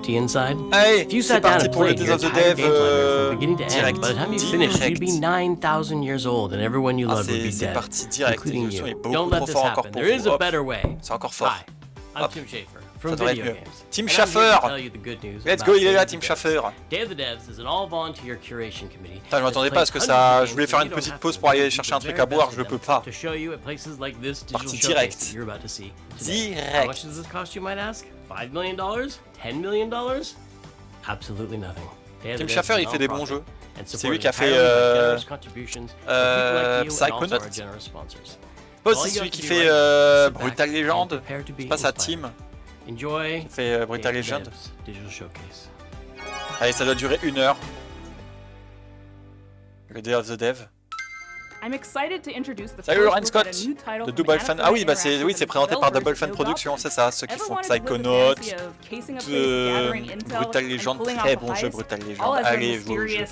empty inside? Allez, If you c'est sat down parti and pour le played Days your of the entire Dev game plan from beginning to end, direct. by the time you finished, you'd be 9,000 years old, and everyone you loved would be C'est dead, parti direct. including Le son est you. beaucoup Don't trop let this fort encore happen. pour There is vous. a Hop, better way. c'est encore fort. Hi, I'm Hop. Tim Schafer Ça from devrait être Video mieux. Games. Team And I'm here Schafer. to tell you the good news Let's about go, il est là, Day Team of the Devs. Schafer. Day of the Devs is an all-volunteer curation committee. Putain, je m'attendais pas à ce que ça. Je voulais faire une petite pause pour aller chercher un truc à boire, je peux pas. To show you at places like this digital Parti showcase direct. that you're about to see today. How much does this cost, you might ask? $5 million? $10 million? Absolutely nothing. Team Schafer, il fait des bons jeux. C'est lui qui a fait Psychonaut. C'est celui qui fait Brutal Legend. C'est pas sa team. Enjoy. Qui fait Brutal Legend. Digital showcase. Allez, ça doit durer 1 heure. Le Day of the Dev. Salut Lauren Scott de Double Fan. Ah oui, bah c'est présenté par Double Fan Productions, c'est ça, ceux qui font Psychonaut, Brutal Legend, très bon jeu Brutal Legend. Allez, jouez au jeu.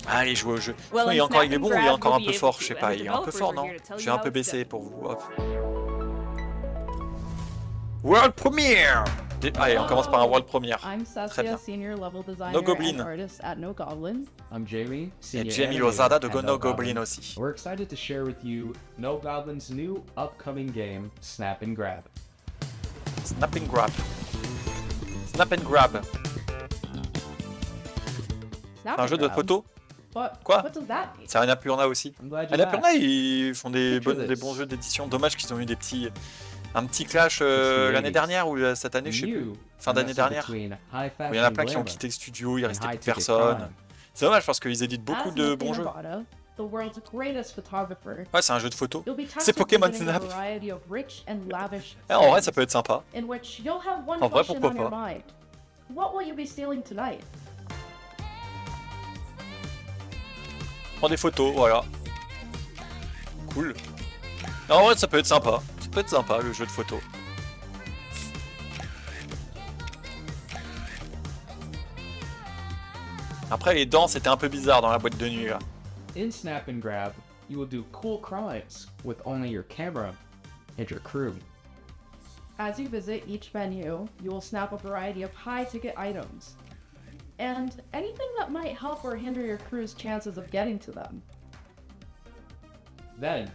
Allez, jouez au jeu. Il est bon ou il est encore un peu fort, je sais pas, il est un peu fort, non? Je vais un peu baisser pour vous. Hop. World Premiere. Allez, on commence par un World Premiere. Très bien. No Goblin. I'm Jamie, Et Jamie Lozada de No Goblin aussi. We're excited to share with you No Goblin's new upcoming game, Snap and Grab. Snap and Grab. Snap and Grab. C'est un jeu de photo? Quoi? C'est un Annapurna aussi. Annapurna, ils font des bons jeux d'édition. Dommage qu'ils ont eu un petit clash l'année dernière ou cette année, je sais plus. Fin d'année dernière. Il y en a plein qui ont quitté le studio, il restait plus de personne. C'est dommage parce qu'ils éditent beaucoup de bons jeux. Ouais, c'est un jeu de photo. C'est Pokémon Snap. En vrai, ça peut être sympa. En vrai, pourquoi pas. Prends des photos, voilà. Cool. En vrai, ça peut être sympa. Ça peut être sympa, le jeu de photos. Après, les dents, c'était un peu bizarre dans la boîte de nuit, là. In Snap and Grab, you will do cool crimes with only your camera and your crew. As you visit each venue, you will snap a variety of high-ticket items, and anything that might help or hinder your crew's chances of getting to them. Then,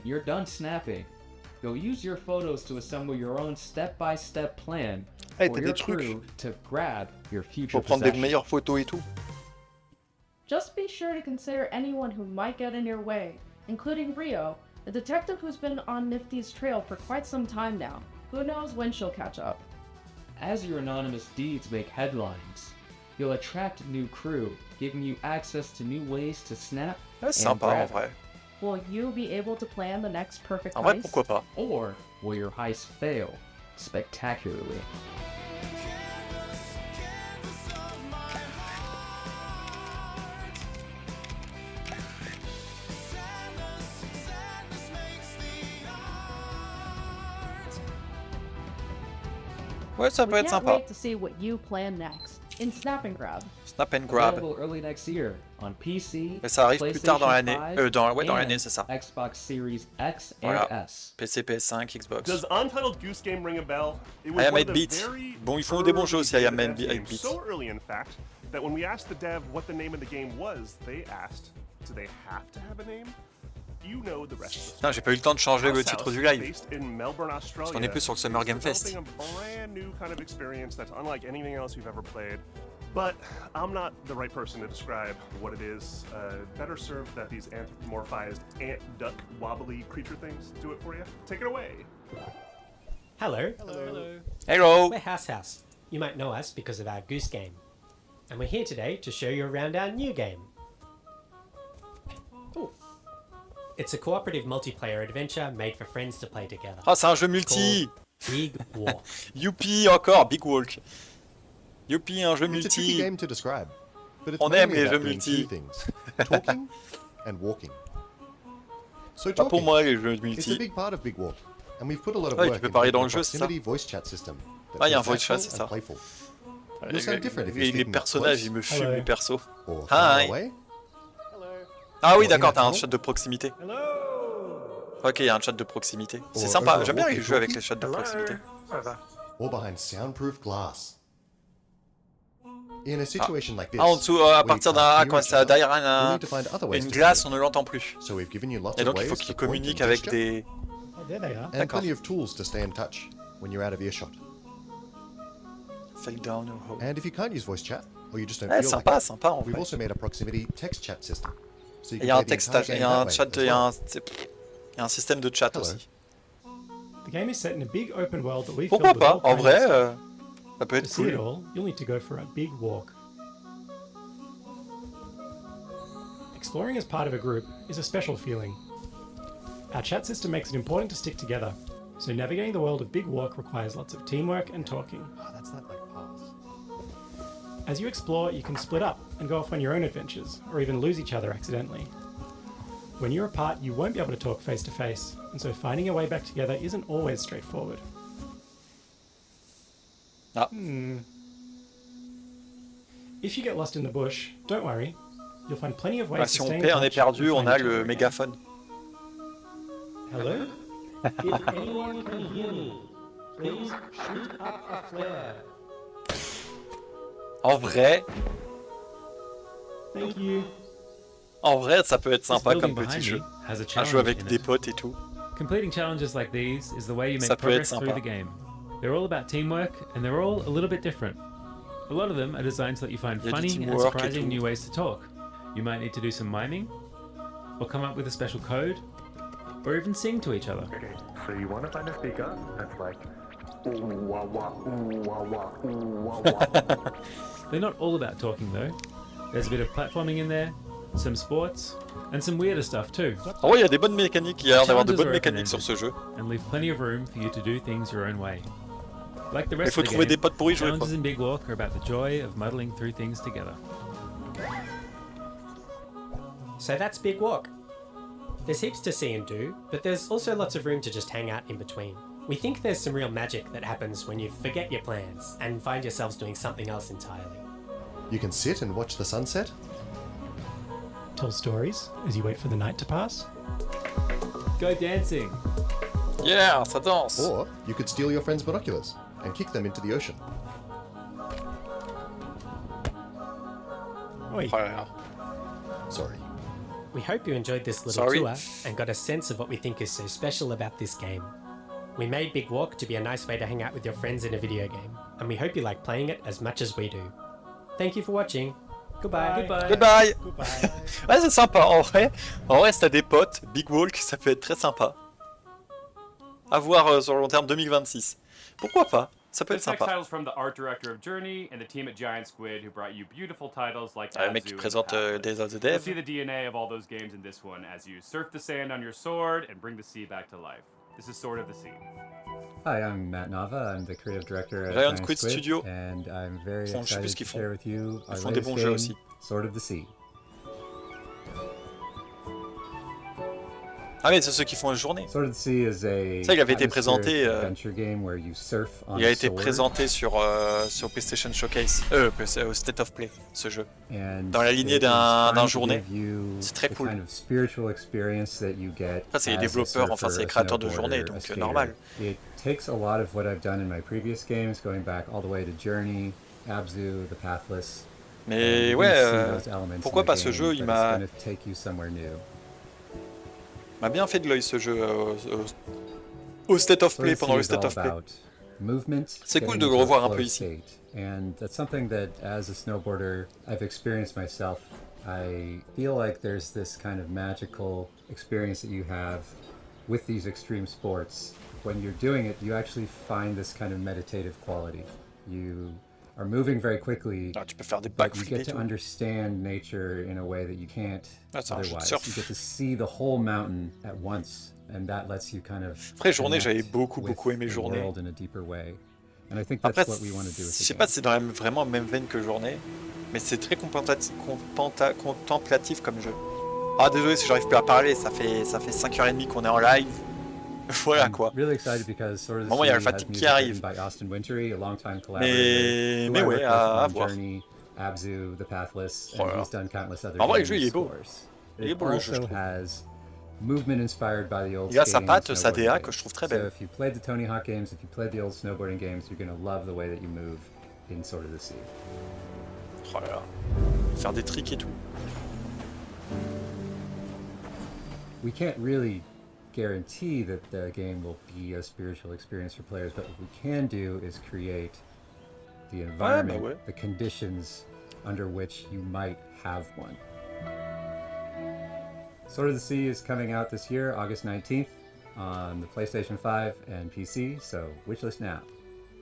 you're done snapping. You'll use your photos to assemble your own step-by-step plan for your crew to grab your future Pour prendre des possessions. meilleures photos et tout. Just be sure to consider anyone who might get in your way, including Rio, a detective who's been on Nifty's trail for quite some time now. Who knows when she'll catch up? As your anonymous deeds make headlines, you'll attract new crew, giving you access to new ways to snap C'est and sympa, en grab. vrai. Will you be able to plan the next perfect En vrai, heist? pourquoi pas. Or will your heist fail spectacularly? Ouais, ça peut We être can't sympa. wait to see what you plan next in Snap and Grab. Snap and Grab. Available early next year on PC, Mais ça arrive plus tard dans l'année. PlayStation 5, Dans and l'année, c'est ça. Xbox Series X Voilà. and S. PC, PS5, Xbox. Does Untitled Goose Game ring a bell? It was I Am one of 8 the Bit. very Bon, ils font des bons jeux aussi, I Am early 8 games, Bit. so early in fact that when we asked the dev what the name of the game was, they asked, do they have to have a name? You know the rest of the Putain, j'ai pas eu le temps de changer le House titre House, du live. based in Melbourne, Australia, Parce qu'on est plus sur le Summer Game Fest. developing a brand new kind of experience that's unlike anything else you've ever played. But I'm not the right person to describe what it is. Better served that these anthropomorphized ant, duck, wobbly creature things do it for you. Take it away. Hello. Hello! We're House House. You might know us because of our Goose Game. And we're here today to show you around our new game. Ooh. It's a cooperative multiplayer adventure made for friends to play together. Ah, c'est un jeu multi! Big Walk. Youpi, encore, Big Walk. Youpi, un jeu It's a tricky multi. game to describe, but it's On aime mainly les jeux about doing multi. two things: talking and walking. So Pas pour talking, moi, les jeux it's a multi. big part of Big Walk, and we've put a lot of Ouais, tu work peux into parler dans a le jeu, c'est ça? proximity voice chat system. that Ah, il y a un feels voice chat, natural c'est and ça. playful. You'll sound different if you're Les speaking personnages, close ils me fument, les persos. or far Hi. away. Ah oui, Or d'accord, in a t'as un tunnel. chat de proximité. Ok, il y a un chat de proximité. C'est Or sympa, over j'aime a bien les jeux avec les walkie-talkie. chats de proximité. Or behind soundproof glass. In a situation like this, en dessous, à where partir you can't d'un, hear quand each c'est other, derrière you'll need to find other ways une to glace, communicate. on ne l'entend plus. So we've given you lots Et of donc il ways faut to qu'il point communique and avec gesture, des... Oh, there they are. and plenty of tools to stay in touch when you're out of earshot. Fake down or hold. And if you can't use voice chat, or you just don't Ouais, feel sympa, like it, sympa en we've vrai. also made a proximity text chat system. So you Il can y a un play the entire textage, il game y a that un way chat, as il y a well. il y a un système de chat Hello. aussi. The game is set in a big open world that we Pourquoi filled with all pas? En kinds vrai, of stuff. ça peut To être see it cool. all, you'll need to go for a big walk. Exploring as part of a group is a special feeling. Our chat system makes it important to stick together, so navigating the world of Big Walk requires lots of teamwork and talking. Oh, that's not like pass. As you explore, you can split up and go off on your own adventures, or even lose each other accidentally. When you're apart, you won't be able to talk face to face, and so finding a way back together isn't always straightforward. Ah. If you get lost in the bush, don't worry. You'll find plenty of ways Bah, to si on stay in perd, on est touch perdu, and on find a each other le again. mégaphone. Hello? If anyone can hear me, please shoot up a flare. En vrai, Thank you. en vrai, ça peut être This sympa building comme petit behind jeu. me has a À challenge jouer avec in des it. potes et tout. Completing challenges like these is the way you Ça make peut être progress through sympa. the game. They're all about teamwork, and they're all a little bit different. A lot of them are designed so that you find Il y a du funny and teamwork et surprising tout. new ways to talk. You might need to do some miming, or come up with a special code, or even sing to each other. Okay, so you want to find a speaker that's like, ooh wah wah, ooh wah wah, ooh wah wah. They're not all about talking though. There's a bit of platforming in there, some sports, and some weirder stuff too, En vrai, il y a des bonnes mécaniques, il y a l'air d'avoir de Challenges bonnes are mécaniques sur open-ended. ce jeu. and leave plenty of room for you to do things your own way. Like the Il rest faut of the trouver game, des potes pour y jouer, quoi. challenges in Big Walk are about the joy of muddling through things together. So that's Big Walk. There's heaps to see and do, but there's also lots of room to just hang out in between. We think there's some real magic that happens when you forget your plans and find yourselves doing something else entirely. You can sit and watch the sunset, Tell stories as you wait for the night to pass. Go dancing! Yeah, ça danse. or you could steal your friend's binoculars and kick them into the ocean. Oi. Oh là là. Sorry. We hope you enjoyed this little Sorry. tour and got a sense of what we think is so special about this game. We made Big Walk to be a nice way to hang out with your friends in a video game, and we hope you like playing it as much as we do. Thank you for watching. Goodbye. Goodbye. Goodbye. Goodbye. Ouais, c'est sympa, en vrai. En vrai, si t'as des potes, Big Walk, ça peut être très sympa. À voir sur le long terme 2026. Pourquoi pas? Ça peut être This next sympa. title's from the art director of Journey and the team at Giant Squid who brought you beautiful titles like Le mec qui Abzu and présente Pathless. Days of the You'll see Dev. the DNA of all those games in this one as you surf the sand on your sword and bring the sea back to life. This is Sword of the Sea. Hi, I'm Matt Nava. I'm the creative director at Giant Giant Squid Squid, Studio. and I'm very Ils font- je sais plus excited ce to qu'ils font. share with you Ils our font des latest bons jeux game, aussi. Sword of the Sea. Ah mais c'est ceux qui font une journée. Sword of the Sea is a Ça, il avait été présenté, atmospheric adventure game where you surf on Il a a été sword, présenté sur PlayStation Showcase, au State of Play, ce jeu. and dans la lignée it is d'un trying to journée. give you C'est très the cool. kind of spiritual experience that you get Après, c'est les as a développeurs, enfin, c'est les surfer, a créateurs de snowboarder, journée, a donc skater. normal. It takes a lot of what I've done in my previous games, going back all the way to Journey, Abzu, The Pathless. Mais And ouais, you see those elements pourquoi in the pas ce game, jeu, but il it's m'a gonna take you somewhere new. bien fait de l'œil ce jeu au State of Play, pendant le State of Play. C'est cool de le revoir un peu ici. And that's something that, as a snowboarder, I've experienced myself. I feel like there's this kind of magical experience that you have with these extreme sports. When you're doing it, you actually find this kind of meditative quality. You are moving very quickly, Ah, tu peux faire des but you backflips get et to tout. understand nature in a way that you can't Ah, c'est un jeu de otherwise. surf. You get to see the whole mountain at once, and that lets you kind of Après, Journée, j'avais connect beaucoup with aimé the Journée. world in a deeper way. And I think that's Après, what we want to do with je the sais game. pas si c'est dans vraiment la même veine que Journée, mais c'est très contemplatif comme jeu. Ah désolé si j'arrive plus à parler, ça fait 5h30 qu'on est en live. Voilà quoi. Really excited because Sword of the Moment, il y a Sea le has fatigue qui music arrive. written by Austin Wintory, a longtime collaborator. Mais who I ouais, worked with à on voir. Journey, Abzu, The Pathless, Oh and là là. he's done countless other En vrai, le games, jeu, il est beau. of course. Il est It beau, le jeu, je also trouve. has movement inspired by the old Il a sa skating and patte, sa snowboarding DA games. que je trouve très So belle. if you played the Tony Hawk games, if you played the old snowboarding games, you're going to love the way that you move in Sword of the Sea. Oh là là. Faire des tricks et tout. We can't really guarantee that the game will be a spiritual experience for players, but what we can do is create the environment, the conditions under which you might have one. Sword of the Sea is coming out this year, August 19th, on the PlayStation 5 and PC, so wishlist now.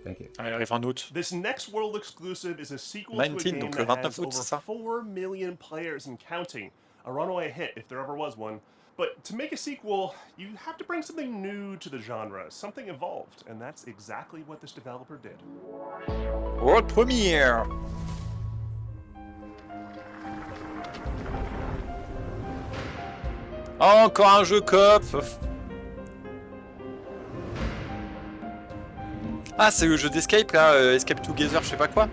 Thank you. Elle arrive en août. This next world exclusive is a sequel 19, to a game donc le that 29 has août, c'est ça? over 4 million players and counting. A runaway hit if there ever was one. But to make a sequel, you have to bring something new to the genre, something evolved, and that's exactly what this developer did. World premiere. Encore un jeu coop. Ah, c'est le jeu d'escape là, Escape Together, je sais pas quoi.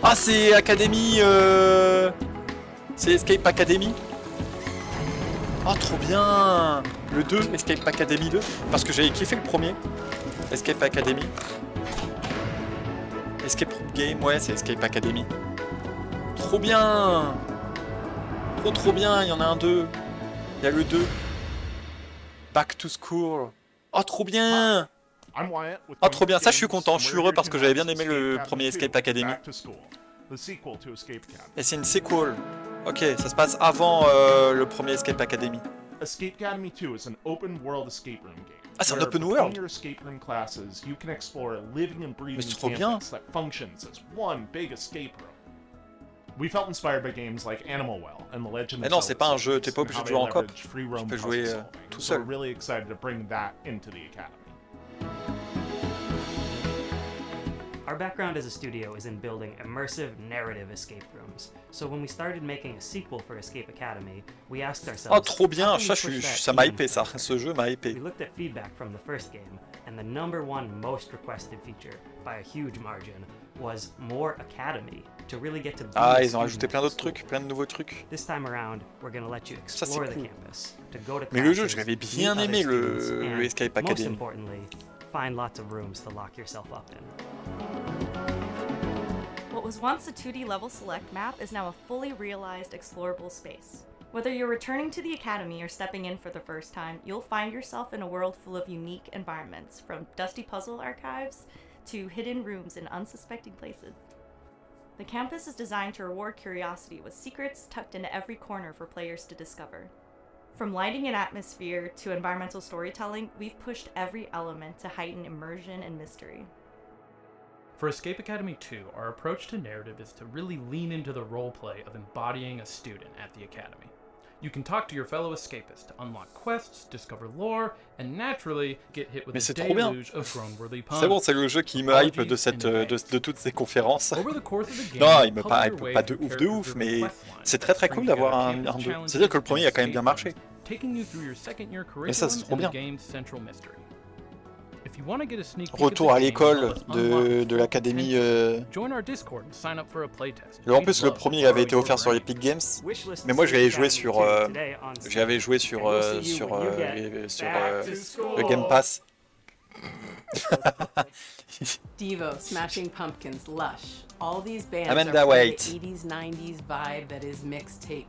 Ah, c'est Academy. C'est Escape Academy. Oh, trop bien. Le 2, Escape Academy 2. Parce que j'avais kiffé le premier. Escape Academy. Escape Game, ouais, c'est Escape Academy. Trop bien. Trop bien, il y en a un 2. Il y a le 2. Back to School. Oh, trop bien. Oh, trop bien, ça je suis content, je suis heureux parce que j'avais bien aimé le premier Escape Academy. Et c'est une sequel. Ok, ça se passe avant le premier Escape Academy. Escape Academy 2 is an open world escape room game. Ah, c'est un open world. In your escape room classes, you can explore a living and breathing trop bien. campus that functions as one big escape room. We felt inspired by games like Animal Well and The Legend of Mais non, c'est pas un jeu, t'es pas Zelda obligé de jouer en coop. tu peux jouer tout seul. We're really excited to bring that into the academy. Our background as a studio is in building immersive narrative escape rooms. So when we started making a sequel for Escape Academy, we asked ourselves, oh, trop bien, ça m'a hypé ça, ce jeu m'a hypé. We looked at feedback from the first game, and the #1 most requested feature, by a huge margin, was more Academy, to really get to be Ah, ils ont ajouté plein d'autres trucs, plein de nouveaux trucs. This time around, we're going to let you explore the campus, to go to classes, mais le jeu, je l'avais bien aimé, le Escape Academy. Most importantly, find lots of rooms to lock yourself up in. What was once a 2D level select map is now a fully realized explorable space. Whether you're returning to the Academy or stepping in for the first time, you'll find yourself in a world full of unique environments, from dusty puzzle archives to hidden rooms in unsuspecting places. The campus is designed to reward curiosity with secrets tucked into every corner for players to discover. From lighting and atmosphere to environmental storytelling, we've pushed every element to heighten immersion and mystery. For Escape Academy 2, our approach to narrative is to really lean into the roleplay of embodying a student at the Academy. You can talk to your fellow escapists to unlock quests, discover lore, and naturally get hit with a deluge of grown-worthy puns. C'est bon, c'est le jeu qui me hype de toutes ces conférences. Non, il me hype pas de ouf, mais c'est très cool d'avoir un 2. C'est-à-dire que le premier a quand même bien marché. Mais ça, c'est trop bien. Retour à l'école de l'académie. En plus, le premier avait été offert sur Epic Games, mais moi j'avais joué sur le Game Pass. Devo, Smashing Pumpkins, Lush. All these bands Amanda are from Waite. the 80s, 90s vibe that is mixtape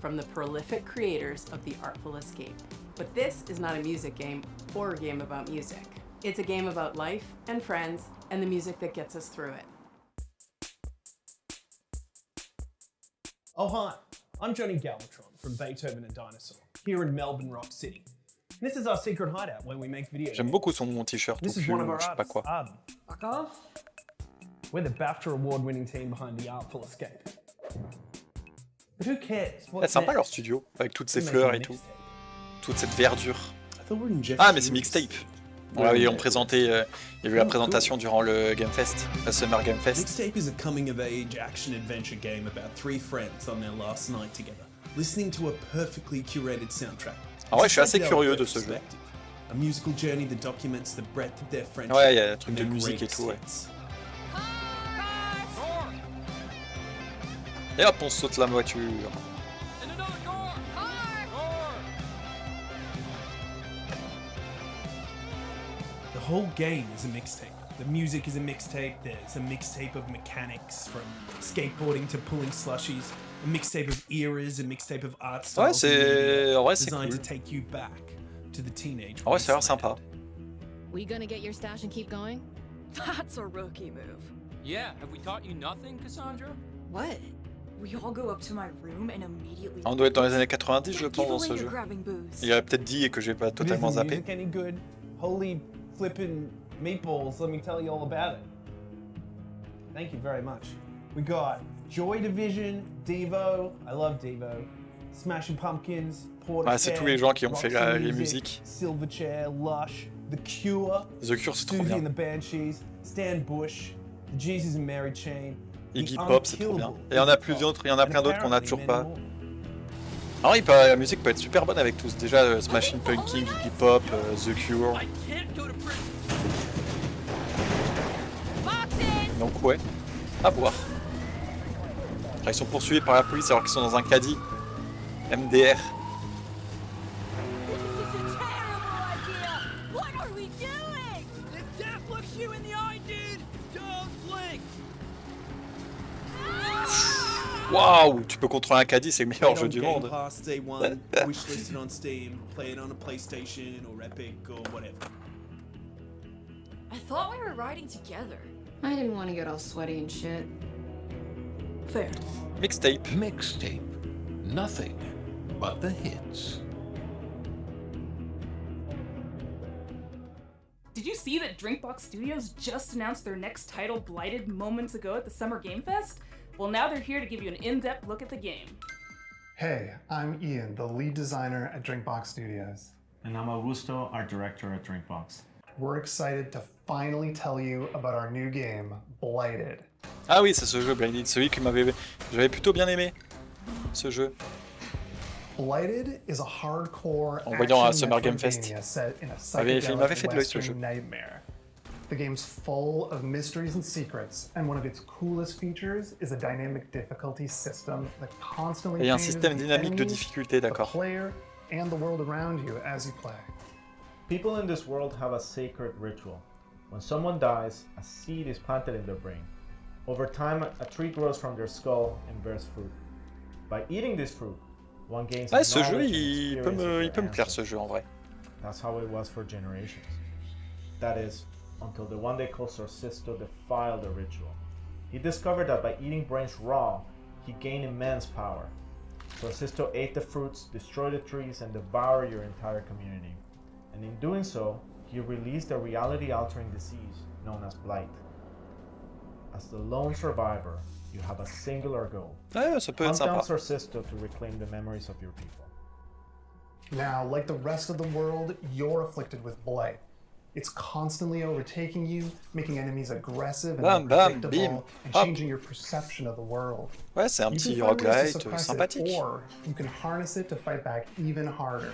from the prolific creators of The Artful Escape. But this is not a music game or a game about music. It's a game about life and friends and the music that gets us through it. Oh hi, I'm Johnny Galvatron from Beethoven and Dinosaur, here in Melbourne Rock City. This is our secret hideout where we make videos. J'aime beaucoup son t-shirt. This is one of our je sais pas quoi. Fuck off. We're the BAFTA award-winning team behind The Artful Escape. But who cares? C'est sympa leur studio, avec toutes ces fleurs et tout. Toute cette verdure. Ah, mais c'est mixtape. Ouais, ils ont présenté, il y a eu la présentation durant le Game Fest, la Summer Game Fest. Mixtape is a coming-of-age action-adventure game about 3 friends on their last night together, listening to a perfectly curated soundtrack. Ah ouais, je suis assez curieux de ce jeu. A musical journey that documents the breadth of their friendship. Ouais, il y a un truc de musique et tout, ouais. Et hop, on saute la voiture. The whole game is a mixtape. The music is a mixtape. There's a mixtape of mechanics from skateboarding to pulling slushies. A mixtape of eras, a mixtape of art styles. Ouais, c'est designed cool. to take you back to the teenage. Ouais, ça a l'air sympa. We gonna get your stash and keep going? That's a rookie move. Yeah, have we taught you nothing, Cassandra? What? We all go up to my room and immediately. On doit être dans les années 90, je pense, dans ce jeu. Il aurait peut-être dit et que j'ai pas totalement zappé. Is the music any good? Holy flippin' meatballs, let me tell you all about it. Thank you very much. We got Joy Division, Devo, I love Devo, Smashing Pumpkins, Portishead, Ouais, c'est tous les gens qui ont fait les musiques. Silverchair, Lush, The Cure, The Cure, c'est trop Susie bien. and the Banshees, Stan Bush, The Jesus and Mary Chain, Iggy Pop, c'est trop bien. Et il y en a plus d'autres, il y en a plein d'autres qu'on a toujours pas. Alors la musique peut être super bonne avec tous. Déjà Smashing Pumpkins, Iggy Pop, The Cure. Donc ouais, à voir. Ils sont poursuivis par la police alors qu'ils sont dans un caddie. MDR. Waouh, tu peux contrôler un caddie, c'est le meilleur jeu du monde. Wishlisted on Steam, play it on a PlayStation or Epic or whatever. I thought we were riding together. I didn't want to get all sweaty and shit. Fair. Mixtape. Mixtape. Nothing but the hits. Did you see that Drinkbox Studios just announced their next title, Blighted, moments ago at the Summer Game Fest? Well, now they're here to give you an in-depth look at the game. Hey, I'm Ian, the lead designer at Drinkbox Studios. And I'm Augusto, art director at Drinkbox. We're excited to finally tell you about our new game, Blighted. Ah oui, c'est ce jeu Blighted, celui que j'avais plutôt bien aimé, ce jeu. Blighted is a hardcore en voyant à Summer action Game Fest. set in a Il m'avait fait de l'œil ce jeu. Western nightmare. The game's full of mysteries and secrets, and one of its coolest features is a dynamic difficulty system that constantly Et un changes système the dynamique de enemies, difficulté, the d'accord. player, and the world around you as you play. People in this world have a sacred ritual. When someone dies, a seed is planted in their brain. Over time, a tree grows from their skull and bears fruit. By eating this fruit, one gains Ah, ce jeu, knowledge and il peut me plaire, ce jeu en vrai. That's how it was for generations. That is, until the one day called Sorcisto defiled the ritual. He discovered that by eating brains raw, he gained immense power. Sorcisto ate the fruits, destroyed the trees, and devoured your entire community. And in doing so, he released a reality-altering disease known as blight. As the lone survivor, you have a singular goal. Ah, ça peut être Hunt down sympa. Sorcisto to reclaim the memories of your people. Now, like the rest of the world, you're afflicted with blight. It's constantly overtaking you, making enemies aggressive and Bam, bam, unpredictable, bim, and hop. changing your perception of the world. Ouais, c'est un You petit can find ways to roguelite suppress it, sympathique. or you can harness it to fight back even harder.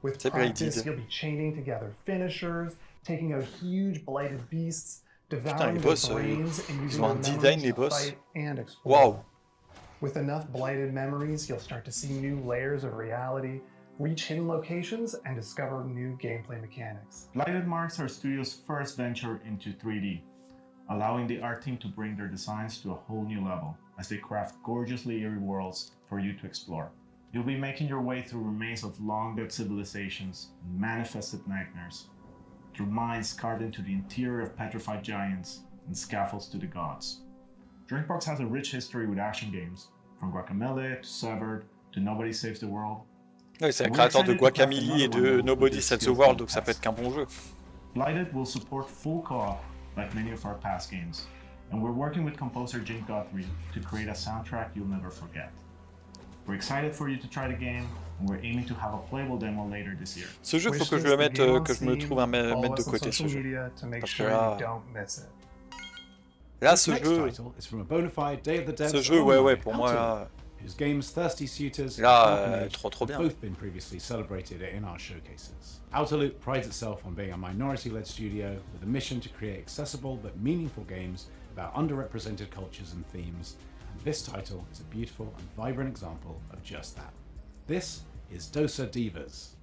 With C'est practice, Blighted. you'll be chaining together finishers, taking out huge blighted beasts, Putain, devouring les their boss, brains, and ils using ont un their design, memories les to boss. fight and explore. Waouh. With enough blighted memories, you'll start to see new layers of reality, reach hidden locations, and discover new gameplay mechanics. Blighted marks our studio's first venture into 3D, allowing the art team to bring their designs to a whole new level as they craft gorgeously eerie worlds for you to explore. You'll be making your way through remains of long-dead civilizations and manifested nightmares, through mines carved into the interior of petrified giants and scaffolds to the gods. Drinkbox has a rich history with action games, from Guacamelee to Severed to Nobody Saves the World. Oui, c'est un créateur de Guacamelee et de Nobody Saves the World, donc ça peut être qu'un bon jeu. Blighted will support full co-op like many of our past games, and we're working with composer Jane Guthrie to create a soundtrack you'll never forget. We're excited for you to try the game, and we're aiming to have a playable demo later this year. Ce jeu, faut que je le mette, que je me trouve un mettre de côté ce jeu. Parce que là, ce jeu, ouais, pour moi, là, Whose game's thirsty suitors là, trop bien. both been previously celebrated in our showcases. Outer Loop prides itself on being a minority-led studio with a mission to create accessible but meaningful games about underrepresented cultures and themes, and this title is a beautiful and vibrant example of just that. This is Dosa Divas.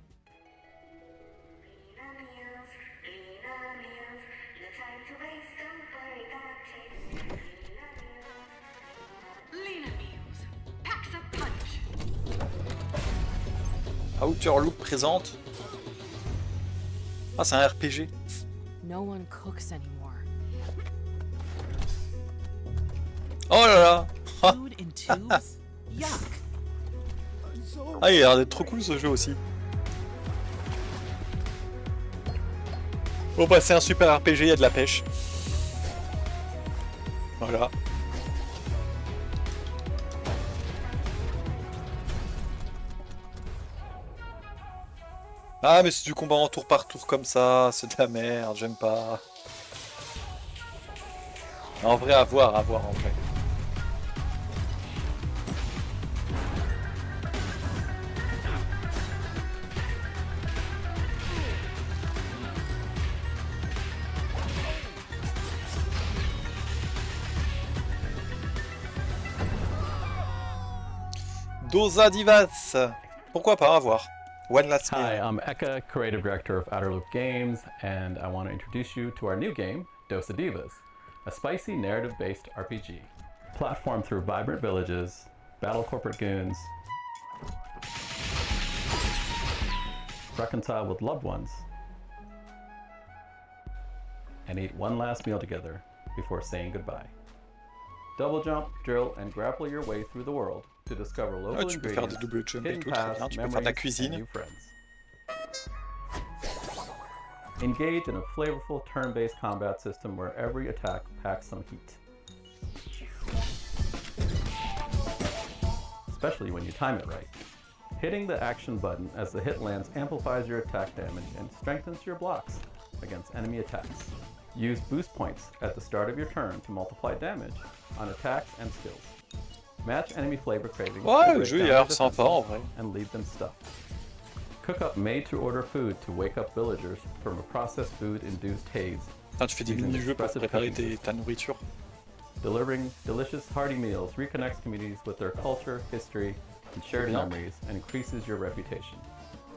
Outer Loop présente. Ah, c'est un RPG. No one cooks anymore. Oh là là. Food in tubes? Yuck. Ah, il a l'air d'être trop cool ce jeu aussi. Bon bah c'est un super RPG, il y a de la pêche. Voilà. Ah mais c'est du combat en tour par tour comme ça, c'est de la merde, j'aime pas. En vrai, à voir en vrai. Dosa Divas. Pourquoi pas, à voir. One last meal. Hi, I'm Eka, creative director of Outer Loop Games, and I want to introduce you to our new game, Dosa Divas, a spicy narrative-based RPG. Platform through vibrant villages, battle corporate goons, reconcile with loved ones, and eat one last meal together before saying goodbye. Double jump, drill, and grapple your way through the world to discover local tu peux faire des double jumps et tout, très bien. Tu peux faire de la cuisine. Engage in a flavorful turn-based combat system where every attack packs some heat. Especially when you time it right. Hitting the action button as the hit lands amplifies your attack damage and strengthens your blocks against enemy attacks. Use boost points at the start of your turn to multiply damage on attacks and skills. Match enemy flavor cravings le jeu il a l'air sympa en vrai. And leave them stuffed. Cook up made-to-order food to wake up villagers from a processed food-induced haze. Putain, tu fais des mini-jeux pour préparer ta nourriture. Delivering delicious hearty meals reconnects communities with their culture, history, and shared memories, and increases your reputation.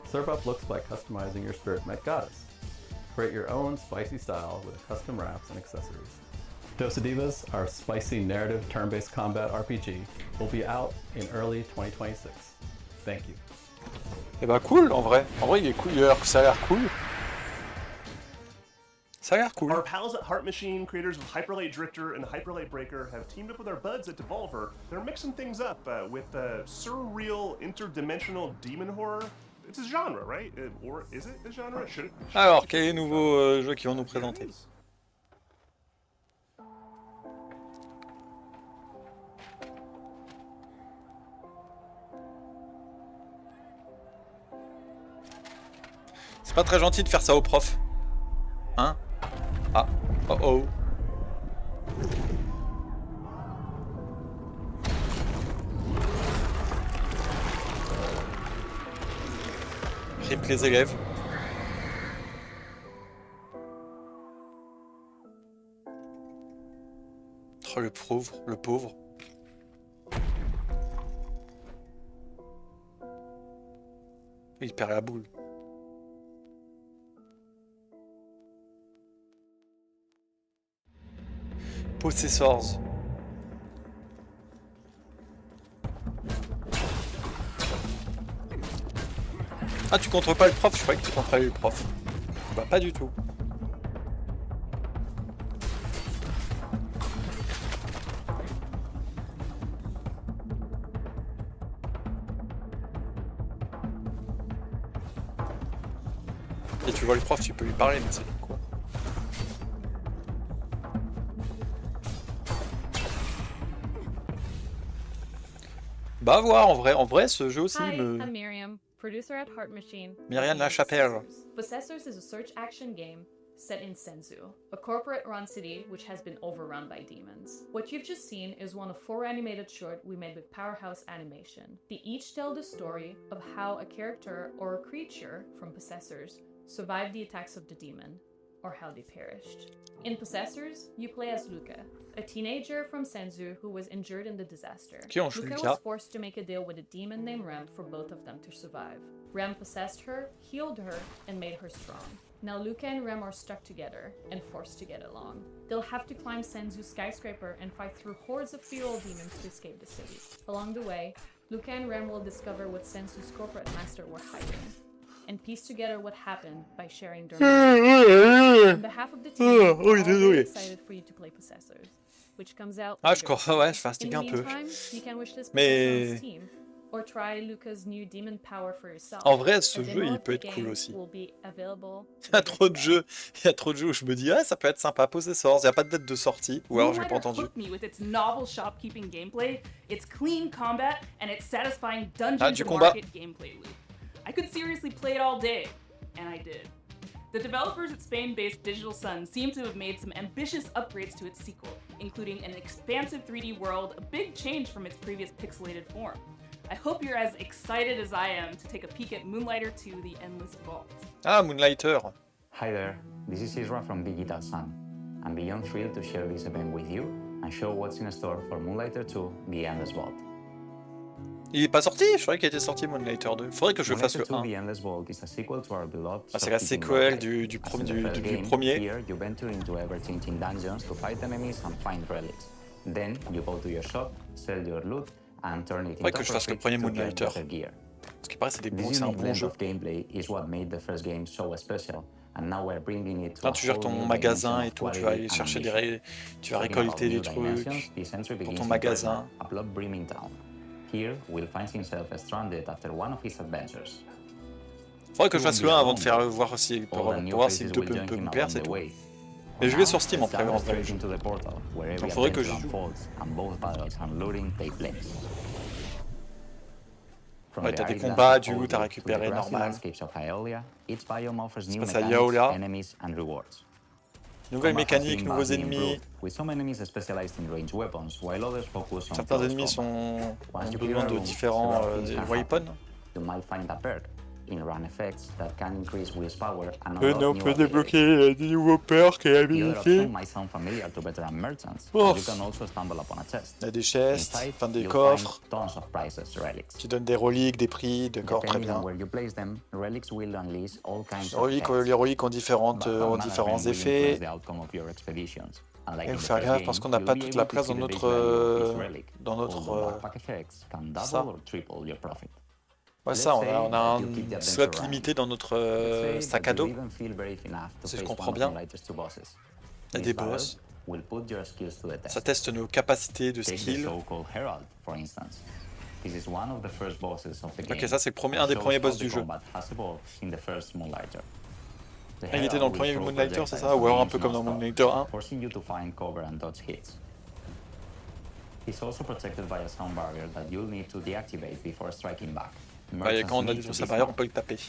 Serve up looks by customizing your spirit met goddess. Create your own spicy style with custom wraps and accessories. Dosa Divas, our spicy narrative turn-based combat RPG, will be out in early 2026. Thank you. Eh bah cool, en vrai il est cool, ça a l'air cool. Ça a l'air cool. Our pals at Heart Machine, creators of Hyperlight Drifter and Hyperlight Breaker, have teamed up with our buds at Devolver. They're mixing things up with surreal, interdimensional demon horror. It's a genre, right? Or is it a genre? Alors, quel est le nouveau jeu qu'ils vont nous présenter? C'est pas très gentil de faire ça au prof. Hein? Ah, oh oh. Rip les élèves. Oh le pauvre, le pauvre. Il perd la boule. Possessors. Ah, tu contrôles pas le prof? Je croyais que tu contrôlais le prof. Bah, pas du tout. Et tu vois le prof, tu peux lui parler, mais c'est quoi? Bah, voir en vrai, ce jeu aussi me. I'm Miriam, producer at Heart Machine. Myriam Lachapelle. Possessors is a search action game set in Senzu, a corporate-run city which has been overrun by demons. What you've just seen is one of 4 animated short we made with Powerhouse Animation. They each tell the story of how a character or a creature from Possessors survived the attacks of the demon, or how they perished. In Possessors, you play as Luca, a teenager from Senzu who was injured in the disaster. Luca was forced to make a deal with a demon named Rem for both of them to survive. Rem possessed her, healed her, and made her strong. Now Luca and Rem are stuck together and forced to get along. They'll have to climb Senzu's skyscraper and fight through hordes of feral demons to escape the city. Along the way, Luca and Ren will discover what Sensu's corporate master were hiding, and piece together what happened by sharing their knowledge. On behalf of the team, we're all very excited for you to play Possessors, which comes out Ah, je later. crois, ouais, je fatigue In un the peu. meantime, you can wish this Mais Possessor on Steam, or try Luca's new demon power for yourself. en vrai, ce A jeu, demo il of peut the être cool game aussi. will be available Il y a trop de jeux. Il y a trop de jeux où je me dis, ah, ça peut être sympa. Possessors, il n'y a pas de date de sortie. Ou alors, j'ai pas Moonlighter entendu. hooked me with its novel shopkeeping gameplay, its clean combat, and its satisfying Ah, dungeon du to combat. market gameplay loop. I could seriously play it all day, and I did. The developers at Spain-based Digital Sun seem to have made some ambitious upgrades to its sequel, including an expansive 3D world, a big change from its previous pixelated form. I hope you're as excited as I am to take a peek at Moonlighter 2: The Endless Vault. Ah, Moonlighter. Hi there, this is Isra from Digital Sun. I'm beyond thrilled to share this event with you and show what's in store for Moonlighter 2: The Endless Vault. Il est pas sorti? Je croyais qu'il était sorti Moonlighter 2. Faudrait que je fasse le 1. The Endless Vault is a sequel to our beloved Ah, c'est la séquelle du premier. Here you venture into ever-changing dungeons to fight enemies and find relics. Then you go to your shop, sell your loot, and turn it Faudrait into que je fasse le premier Moonlighter. Parce qu'il paraît que c'est un bon jeu. Of gameplay is what made the first game so special. And now we're bringing it to Là, tu gères ton magasin et tout, tu vas aller chercher tu vas récolter des trucs pour ton magasin. Here, Will finds himself stranded after one of his adventures. Faudrait que je fasse le 1 avant de faire voir si pour voir si le 2 peut me plaire, c'est tout. Mais je vais sur Steam en vrai. Donc faudrait que j'y joue. Ouais, t'as des combats, du loot à récupérer, normal. C'est pas ça, Yaola. Nouvelles mécaniques, nouveaux ennemis. Certains ennemis ont besoin de différents weapons. On peut débloquer des nouveaux perks et habilités. Oh. Il y a des chests, enfin des coffres. Qui donnent des reliques, des prix, d'accord, très bien. Les reliques ont différents effets. Il faut faire gaffe parce qu'on n'a pas toute la place dans notre ça. Ouais, ça, on a un slot limité dans notre sac à dos, si je comprends bien. Il y a des boss. Ça teste nos capacités de skill. Ok, ça c'est un des premiers boss du jeu. Ah, il était dans le premier Moonlighter, c'est ça? Ou alors un peu comme dans Moonlighter 1. Et quand on a détruit sa barrière, on peut le taper.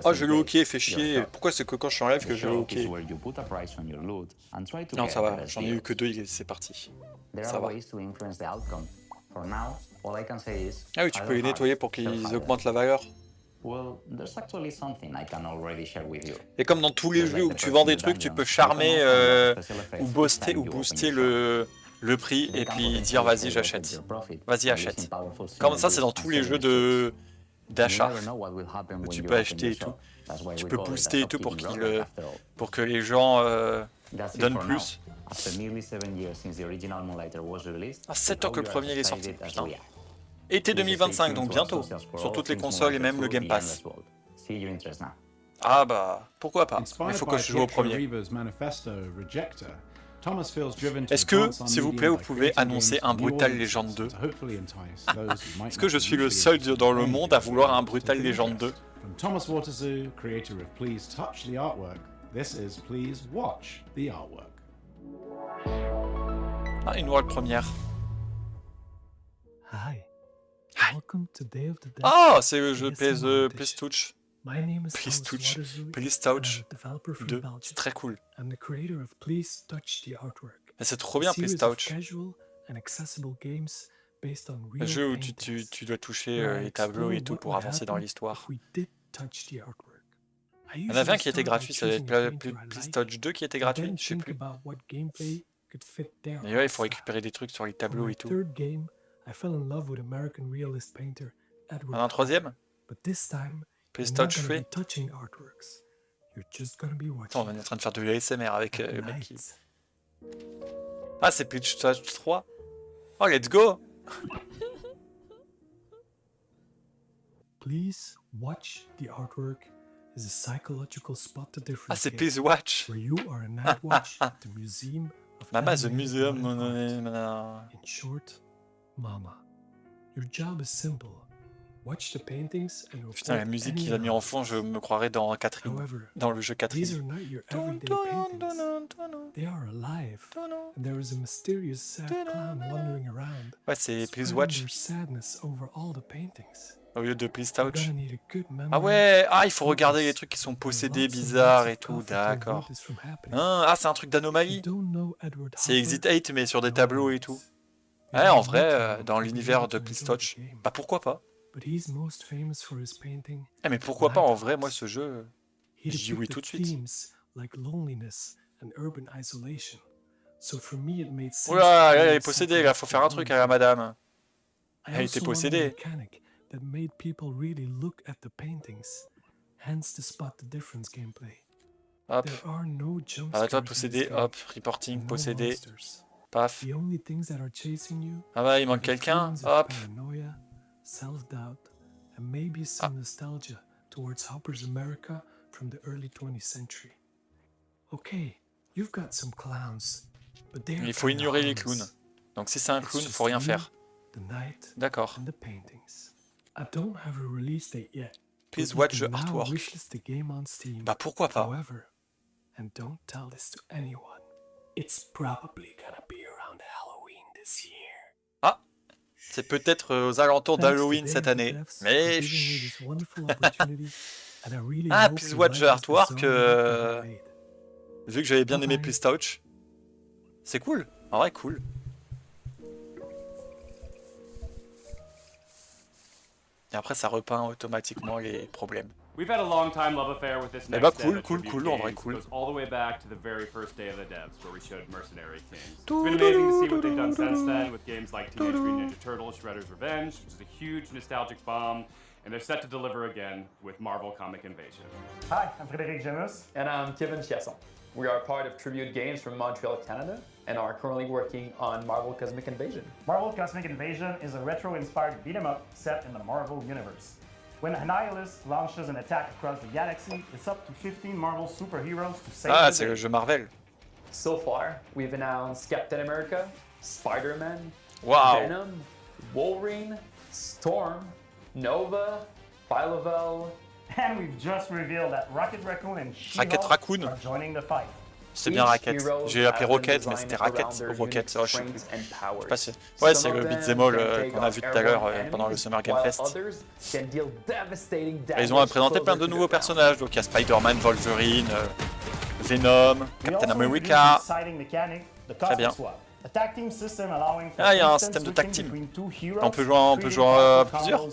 Oh, j'ai le hockey, fait chier. Pourquoi c'est que quand je suis en live que j'ai le hockey? Non, ça va, j'en ai eu que 2, c'est parti. Ça va. Ah oui, tu peux les nettoyer pour qu'ils augmentent la valeur. Et comme dans tous les jeux où tu vends des trucs, tu peux charmer ou booster le prix et puis dire vas-y j'achète. Vas-y achète. Comme ça c'est dans tous les jeux d'achat. Tu peux acheter et tout. Tu peux booster et tout pour que les gens donnent plus. Ah, 7 ans que le premier est sorti, putain. Été 2025, donc bientôt, sur toutes les consoles et même le Game Pass. Ah bah, pourquoi pas, il faut que je joue au premier. Est-ce que, s'il vous plaît, vous pouvez annoncer un Brutal Legend 2? Est-ce que je suis le seul dans le monde à vouloir un Brutal Legend 2? Ah, une world première. Welcome to Day of the Dead. Ah, c'est le jeu Please Touch. My name is Please Touch. Waterzooi, Please Touch developer from 2. Belgium. C'est très cool. I'm the creator of Please Touch the Artwork. Mais c'est trop bien, Please Touch. Casual and accessible games based on real Un jeu où tu dois toucher les tableaux et tout pour avancer dans l'histoire. Il y en avait un qui était gratuit, ça devait être Please Touch 2 qui était gratuit, je sais plus. Mais ouais, il faut récupérer des trucs sur les tableaux et tout. I fell in love with American realist painter Edward. Un troisième? But this time, Please Touch you're not gonna 3. be touching artworks. You're just gonna be watching. Attends, on est en train de faire de l'ASMR avec le mec qui... Ah, c'est Pitch Touch 3. Oh, let's go. Please watch the artwork is a psychological spot the difference. Ah, c'est Please Watch. Where you are a night watch at the museum of Mama, the museum. In short, Mama. Your job is simple. Watch the paintings and report. Putain, la musique qu'il a mis en fond, je me croirais dans Catherine. Dans le jeu Catherine. These are not your everyday paintings. They are alive. And there is a mysterious sad clown wandering around. Ouais, c'est Please Watch. Their sadness over all the paintings. Au lieu de Please Touch. Ah ouais, ah il faut regarder les trucs qui sont possédés, bizarres et tout, d'accord. Ah, c'est un truc d'anomalie. C'est Exit 8 mais sur des tableaux et tout. Ouais, en vrai, dans l'univers de Please Touch, bah pourquoi pas. Ah mais pourquoi pas en vrai, moi ce jeu, je dis oui tout de suite. Oula, elle est possédée là, faut faire un truc à la madame. Elle était possédée. That made people really look at the paintings, hence the spot the difference gameplay. Hop. There are no jump Ah, toi scares possédé, hop, reporting, no possédé. monsters. Paf. The only things that are chasing you Ah bah il manque quelqu'un, hop. Paranoia, self-doubt, and maybe some nostalgia towards Hopper's America from the early 20th century. Okay, you've got some clowns, but they're Il faut ignorer les clowns. Donc si c'est un clown, faut rien faire. D'accord. I don't have a release date yet. Please watch the artwork. Wishlist the game on Steam. Bah pourquoi pas. However, and don't tell this to anyone, it's probably gonna be around Halloween this year. Ah, c'est peut-être aux alentours d'Halloween cette année. Mais ah, Please watch the artwork. Vu que j'avais bien aimé Please Touch, c'est cool. En vrai, cool. Et après, ça repeint automatiquement les problèmes. We've had a long time love affair with this Eh bah next cool, dev cool, attribute cool, en vrai games. cool. It goes all the way back to the very first day of the devs, where we showed Mercenary Kings. It's been amazing to see what they've done since then with games like Teenage Mutant Ninja Turtles: Shredder's Revenge, which is a huge nostalgic bomb, and they're set to deliver again with Marvel Comic Invasion. Hi, I'm Frédéric Gemus. And I'm Kevin Chiasson. We are part of Tribute Games from Montreal, Canada, and are currently working on Marvel Cosmic Invasion. Marvel Cosmic Invasion is a retro-inspired beat-em-up set in the Marvel Universe. When Annihilus launches an attack across the galaxy, it's up to 15 Marvel superheroes to save Ah, the c'est day. le jeu Marvel. So far, we've announced Captain America, Spider-Man, Wow. Venom, Wolverine, Storm, Nova, Phyla-Vell, and we've just revealed that Rocket Raccoon and Rocket She-Hulk Raccoon. are joining the fight. C'est bien Racket. J'ai appelé Rocket, mais c'était Racket ou Rocket. Oh, je sais plus. Je sais pas si... Ouais, c'est le beat'em all qu'on a vu tout à l'heure pendant le Summer Game Fest. Et ils ont présenté plein de nouveaux personnages. Donc il y a Spider-Man, Wolverine, Venom, Captain America. Très bien. Ah, il y a un système de tag team. On peut jouer à plusieurs.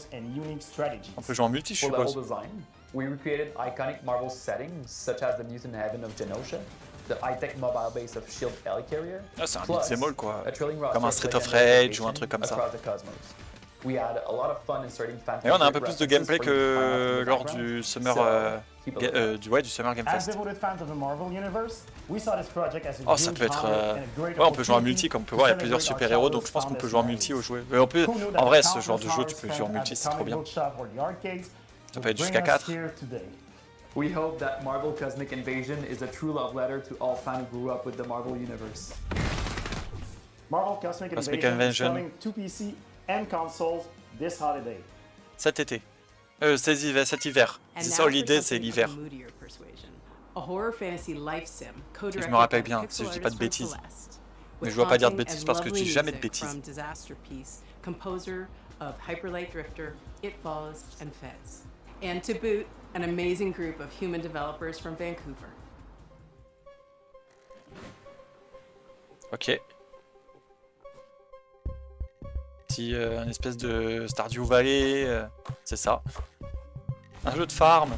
On peut jouer en multi, je suppose. We recreated iconic Marvel settings such as the Mutant Heaven of Genosha, the high-tech mobile base of SHIELD Helicarrier, Ah, c'est un beat'em all quoi. a thrilling Comme un roster Street of of legendary Rage ou un truc comme ça. across the cosmos. We had a lot of fun inserting Et on a un peu fantastic plus de gameplay references for you to find out que in the lors background. du Summer, So, keep a look. du Summer Game As Fest. devoted fans of the Marvel Universe, we saw this project as a Oh, ça huge peut être... honor and a great Ouais, on peut jouer en opportunity multi, comme on peut to voir, il y a plusieurs celebrate our super-héros, donc childhood's je pense qu'on peut fondest jouer en memories. multi au jouer. Mais on peut... Who knew En that vrai, the ce genre de jeu, countless tu peux hours jouer en spent multi, at c'est the trop bien. comic book shop or the arcades Ça peut will être jusqu'à bring us 4. here today. We hope that Marvel Cosmic Invasion is a true love letter to all fans who grew up with the Marvel Universe. Marvel Cosmic Cosmic Invasion is Invasion. coming to PC and consoles this holiday. Cet été. Cet hiver. And C'est now ça for l'idée, c'est something l'hiver. of a moodier persuasion. A horror fantasy life sim, Je co-directed me rappelle by bien, pixel si je dis pas de artist from bêtises. Celeste, Mais with je dois pas dire de haunting bêtises and parce que je dis lovely jamais de music bêtises. from Disaster Piece, composer of Hyper Light Drifter, It Follows, and Fez. And to boot, an amazing group of human developers from Vancouver. Ok. Petit, un espèce de Stardew Valley, c'est ça. Un jeu de farm.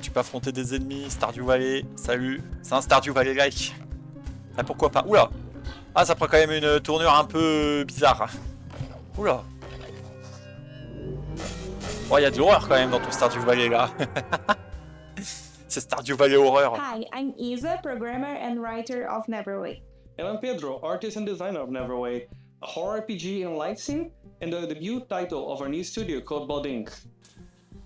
Tu peux affronter des ennemis, Stardew Valley, salut. C'est un Stardew Valley-like. Ah, pourquoi pas. Oula. Ah, ça prend quand même une tournure un peu bizarre. Oula. Oh, il y a de l'horreur quand même dans ton Stardew Valley là. C'est Stardew Valley Horror. Hi, I'm Isa, programmer and writer of Neverway. And I'm Pedro, artist and designer of Neverway, a horror RPG in light sim, and the debut title of our new studio called Blood.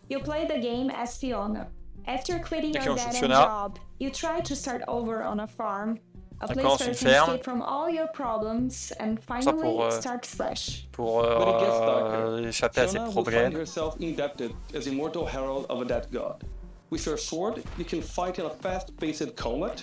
You play the game as Fiona. After quitting your dead-end job, you try to start over on a farm, a place where you can escape from all your problems and finally start fresh. Pour échapper à ses problèmes. Find yourself indebted as immortal herald of a dead god. With your sword, you can fight in a fast-paced combat,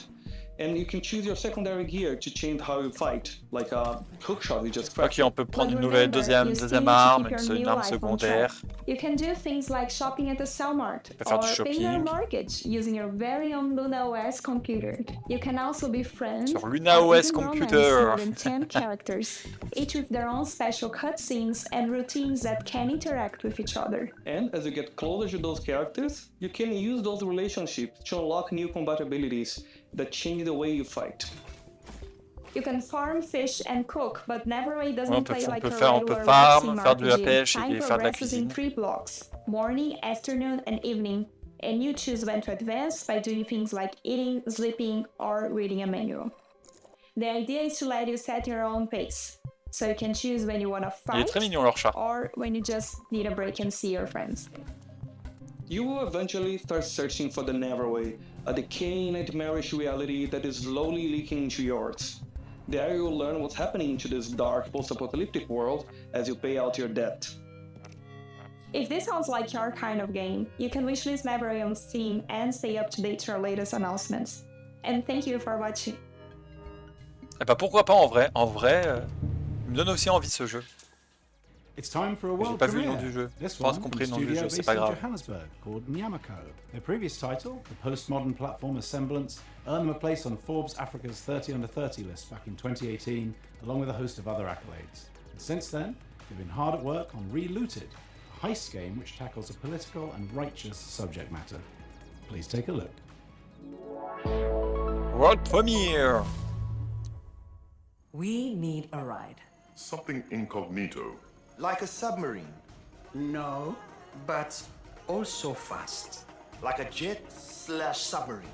and you can choose your secondary gear to change how you fight, like a hookshot you just crafted. Ok, on peut prendre une deuxième arme, une arme secondaire. You can do things like shopping at the Cellmart, or pay your mortgage using your very own Luna OS computer. You can also be friends sur Luna OS computer. More than 10 characters, each with their own special cutscenes and routines that can interact with each other. And as you get closer to those characters, you can use those relationships to unlock new compatibilities that change the way you fight. You can farm, fish, and cook, but Neverway doesn't play like a regular faire de la pêche et faire de la cuisine. In 3 blocks: morning, afternoon, and evening, and you choose when to advance by doing things like eating, sleeping, or reading a manual. The idea is to let you set your own pace, so you can choose when you want to fight or when you just need a break and see your friends. You will eventually start searching for the Neverway, a decaying nightmarish reality that is slowly leaking into yours. There you will learn what's happening to this dark post-apocalyptic world as you pay out your debt. If this sounds like your kind of game, you can wishlist Neverway on Steam and stay up to date to our latest announcements. And thank you for watching. Eh bah pourquoi pas en vrai? En vrai, il me donne aussi envie ce jeu. It's time for a world premiere. J'ai pas vu le nom du jeu. This one compris le nom du jeu, c'est pas grave. Johannesburg, called Nyamako. Their previous title, the postmodern platformer Semblance, earned them a place on Forbes Africa's 30 Under 30 list back in 2018, along with a host of other accolades. And since then, they've been hard at work on Relooted, a heist game which tackles a political and righteous subject matter. Please take a look. World premiere. We need a ride. Something incognito. Like a submarine? No, but also fast. Like a jet/submarine?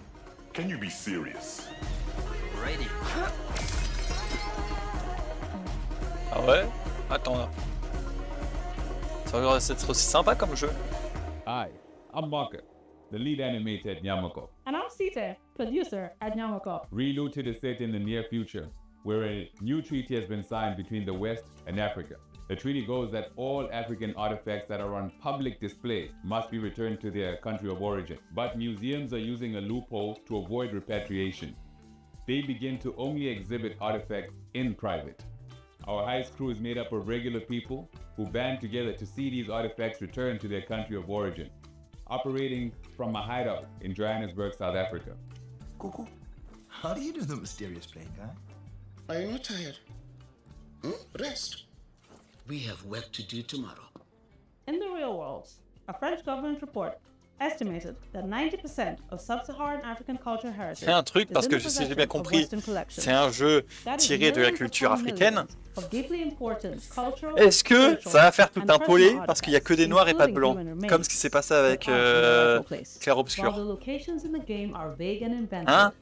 Can you be serious? Ready. Ah ouais? Attends là. Ça va être aussi sympa comme jeu. Hi, I'm Marker, the lead animator at Nyamako. And I'm Sita, producer at Nyamako. Relooted is set in the near future, where a new treaty has been signed between the West and Africa. The treaty goes that all African artifacts that are on public display must be returned to their country of origin. But museums are using a loophole to avoid repatriation. They begin to only exhibit artifacts in private. Our heist crew is made up of regular people who band together to see these artifacts returned to their country of origin, operating from a hideout in Johannesburg, South Africa. Cuckoo, how do you do the mysterious plane, huh? Are you not tired? Rest. We have work to do tomorrow. In the real world, a French government report estimated that 90% of sub-Saharan African cultural heritage. C'est un truc parce que si j'ai bien compris, c'est un jeu tiré de la culture africaine. Est-ce que ça va faire tout un tollé parce qu'il n'y a que des noirs et pas de blancs, comme ce qui s'est passé avec Clair Obscur. Hein?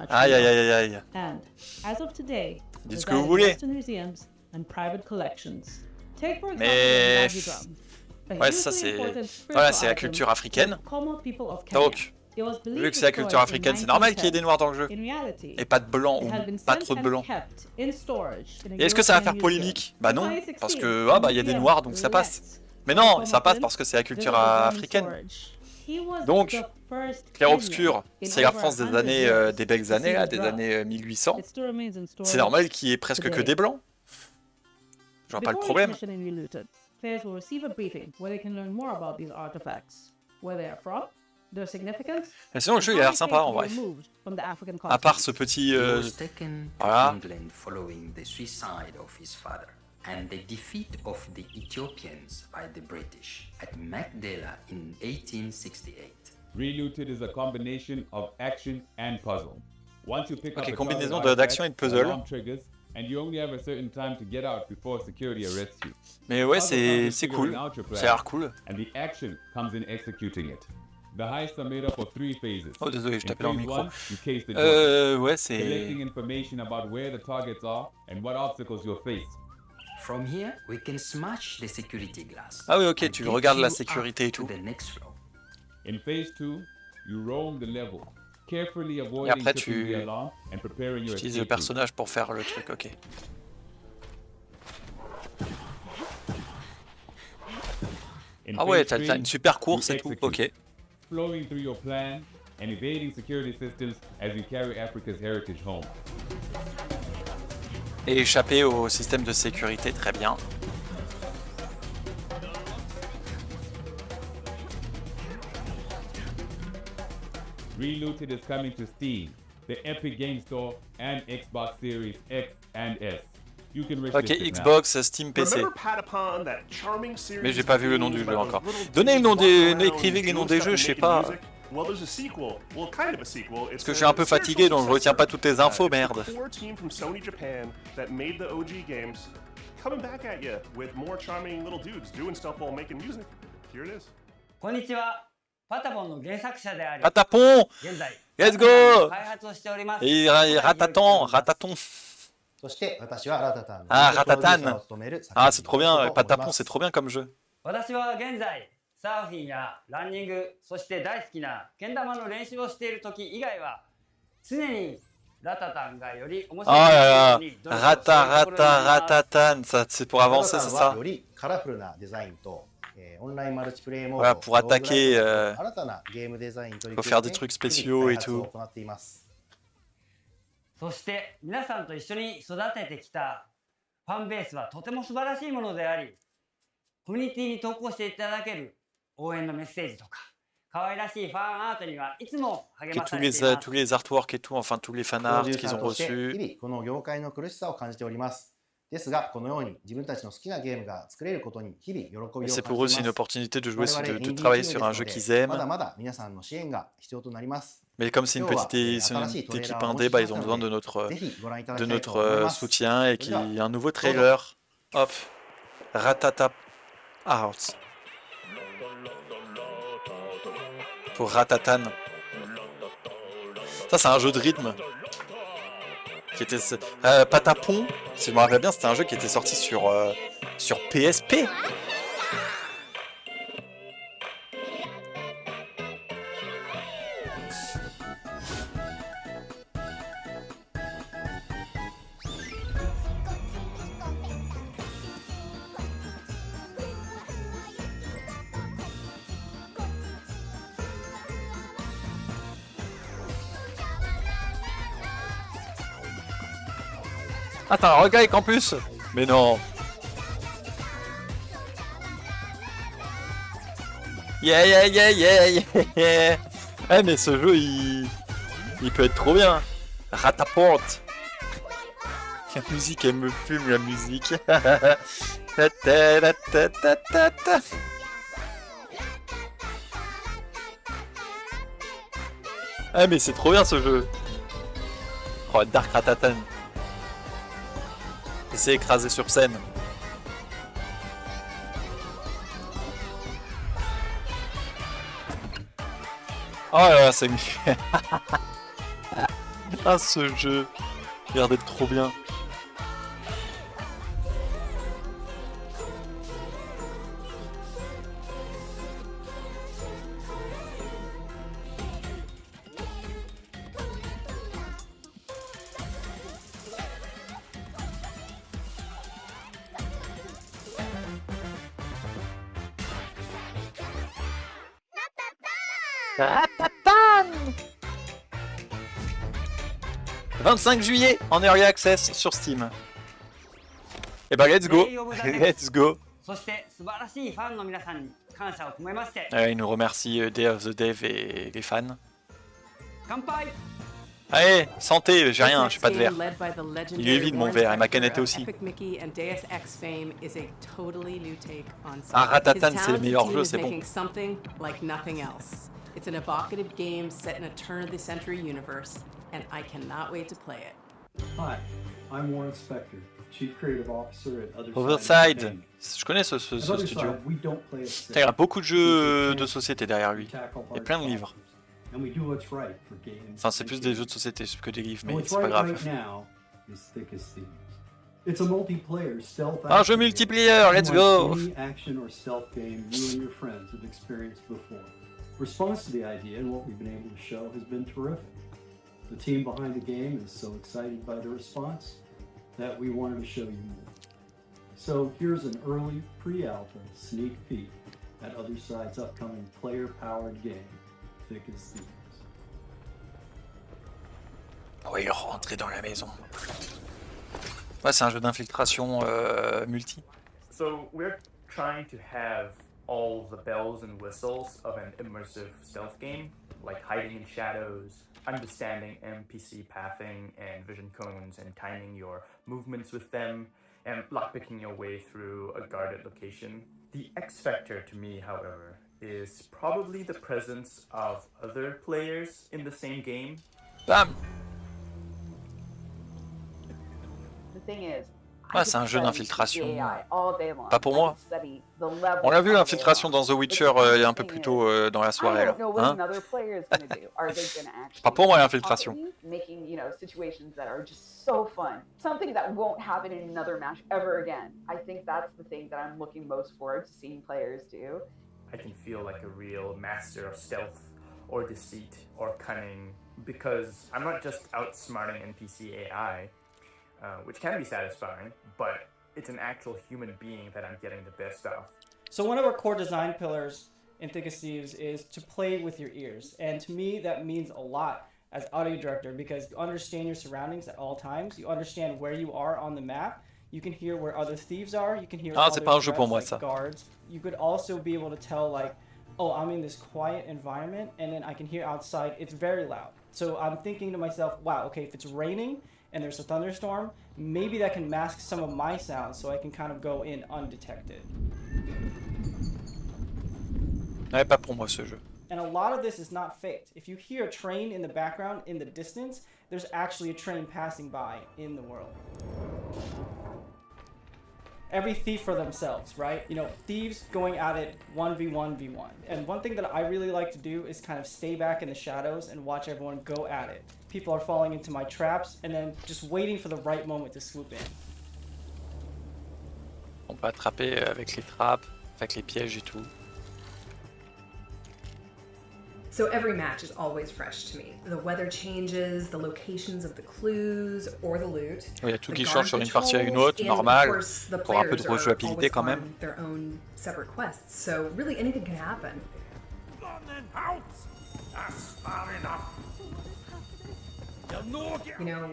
Aïe aïe aïe aïe. Dites ce que vous voulez. Mais ouais, ça c'est voilà, c'est la culture africaine. Donc, vu que c'est la culture africaine, c'est normal qu'il y ait des noirs dans le jeu et pas de blancs ou pas trop de blancs. Et est-ce que ça va faire polémique? Bah non, parce que ah bah il y a des noirs donc ça passe. Mais non, ça passe parce que c'est la culture africaine. Donc, Clair Obscur, c'est la France des années, des belles années là, des années 1800. C'est normal qu'il y ait presque que des blancs. Je vois pas le problème. Players will receive a briefing where they can learn more about these artifacts, where they are from, their significance. Mais sinon le jeu il a l'air sympa en vrai. À part ce petit voilà. Following the suicide of his father and the defeat of the Ethiopians by the British at Magdala in 1868. Relooted is a combination of action and puzzle. Once you pick up combinaison d'action et de puzzle. Mais ouais, c'est cool. Ça a l'air cool. Oh désolé, je tapais dans le micro. Ouais, c'est... From here, we can smash the security glass. Ah oui, ok, tu regardes la sécurité et tout. Et après, tu utilises le personnage pour faire le truc, ok. Ah ouais, t'as une super course et tout, ok. Et échapper au système de sécurité, très bien. Reloaded is coming to Steam, the Epic Game Store, and Xbox Series X and S. You can ok, Xbox, Steam, PC. Mais j'ai pas vu le nom du jeu encore. Donnez le nom des... Écrivez les noms des jeux, je sais pas. Parce que je suis un peu fatigué, donc je retiens pas toutes les infos, merde. Patapon! Let's go! Et Rataton! Ah, Ratatan! Ah, c'est trop bien, Patapon, c'est trop bien comme jeu. Ah là là, Ratatan, ça c'est pour avancer, c'est ça? Voilà, pour attaquer, faut faire des trucs spéciaux et tout. Tous les artworks et tout, enfin tous les fanarts qu'ils ont reçus. C'est pour eux, c'est une opportunité de jouer, de travailler sur un jeu qu'ils aiment. Mais comme c'est une petite équipe indé, bah, ils ont besoin de notre soutien et qu'il y a un nouveau trailer. Hop, Ratata Out. Pour Ratatan. Ça, c'est un jeu de rythme. Qui était Patapon, si je me rappelle bien, c'était un jeu qui était sorti sur PSP. Ah, t'as un roguelike en plus? Mais non. Yeah. Eh mais ce jeu il peut être trop bien. Rataporte. La musique, elle me fume la musique. Ah mais c'est trop bien ce jeu. Oh, Dark Ratatan. Il s'est écrasé sur scène. Oh là là, c'est... Ah, ce jeu. Il a l'air d'être trop bien. Ratatan 25 juillet en Early Access sur Steam. Et bah let's go. Let's go. Il nous remercie Day of the Dev et les fans. Allez, santé, j'ai rien, j'ai pas de verre. Il est vide mon verre et ma canette aussi. Ah, Ratatan, c'est le meilleur jeu, c'est bon. It's an evocative game set in a turn-of-the-century universe, and I cannot wait to play it. Hi, I'm Warren Spector, Chief Creative Officer at Otherside. Je connais ce studio. Il y a beaucoup de jeux de société derrière lui. Et plein de livres. Enfin, c'est plus des jeux de société que des livres, mais c'est pas grave. Un jeu multiplayer, let's go! Response to the idea and what we've been able to show has been terrific. The team behind the game is so excited by the response that we wanted to show you more. So here's an early pre-alpha sneak peek at Otherside's upcoming player-powered game, Thick as Thieves. Oui, rentrer dans la maison. Ouais, c'est un jeu d'infiltration multi. So we're trying to have all the bells and whistles of an immersive stealth game, like hiding in shadows, understanding NPC pathing and vision cones and timing your movements with them, and lockpicking your way through a guarded location. The X factor to me, however, is probably the presence of other players in the same game. Bam! The thing is, Ouais, c'est un jeu d'infiltration. Pas pour moi. On l'a vu l'infiltration dans The Witcher il y a un peu plus tôt dans la soirée. Là. Hein? Pas pour moi l'infiltration. Making, situations that are just so fun. Something that won't happen in another match ever again. I think that's the thing that I'm looking most forward to seeing players do. I can feel like a real master of stealth or deceit or cunning because I'm not just outsmarting NPC AI. Which can be satisfying, but it's an actual human being that I'm getting the best of. So one of our core design pillars in Thick as Thieves is to play with your ears. And to me, that means a lot as audio director because you understand your surroundings at all times. You understand where you are on the map. You can hear where other thieves are. You can hear other threats like guards. You could also be able to tell like, oh, I'm in this quiet environment and then I can hear outside it's very loud. So I'm thinking to myself, wow, okay, if it's raining and there's a thunderstorm, maybe that can mask some of my sounds so I can kind of go in undetected. Ouais, pas pour moi ce jeu. And a lot of this is not faked. If you hear a train in the background in the distance, there's actually a train passing by in the world. Every thief for themselves, right? Thieves going at it 1v1v1. And one thing that I really like to do is kind of stay back in the shadows and watch everyone go at it. People are falling into my traps and then just waiting for the right moment to swoop in. On peut attraper avec les trappes, avec les pièges et tout. So every match is always fresh to me. The weather changes, the locations of the clues or the loot. Il y a tout qui change sur une partie à une autre, normal. Pour un peu de rejouabilité quand même. Their own separate quests, so really anything can happen.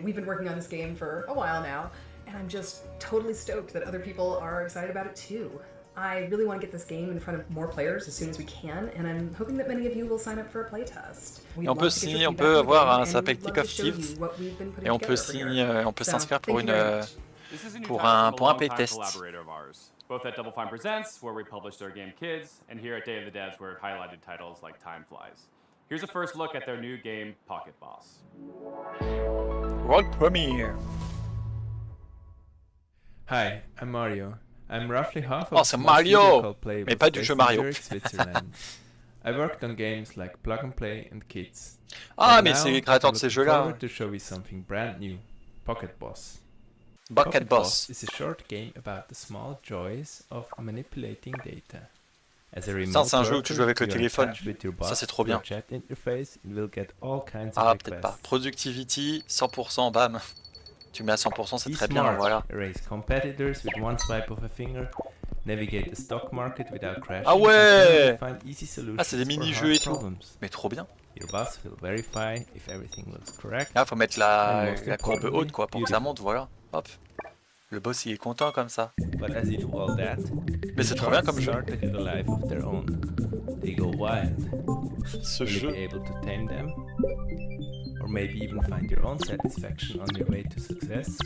We've been working on this game for a while now, and I'm just totally stoked that other people are excited about it too. I really want to get this game in front of more players as soon as we can, and I'm hoping that many of you will sign up for a playtest. Et on peut signer, on peut avoir un s'appelle Thick as Thieves, et on peut signer, on peut s'inscrire pour un playtest. Both at Double Fine Presents, where we publish their game Kids, and here at Day of the Devs, where it highlighted titles like Time Flies. Here's a first look at their new game, Pocket Boss. World premiere. Hi, I'm Mario. I'm roughly half of c'est Mario, mais pas du jeu Mario. I worked on games like Plug and Play and Kids. Ah, mais c'est les créateurs de ces jeux-là. To show you something brand new, Pocket Boss. Pocket Boss is a short game about the small joys of manipulating data. Ça, c'est un jeu où tu joues avec le téléphone. Ça, c'est trop bien. Ah, peut-être pas. Productivity, 100%, bam. Tu mets à 100%, c'est très bien, voilà. Ah ouais! Ah, c'est des mini-jeux et tout. Mais trop bien. Ah, faut mettre la courbe haute, quoi, pour que ça monte, voilà. Hop. Le boss, il est content comme ça. Mais c'est trop bien comme jeu. Ce jeu. Or maybe even find your own satisfaction on your way to success.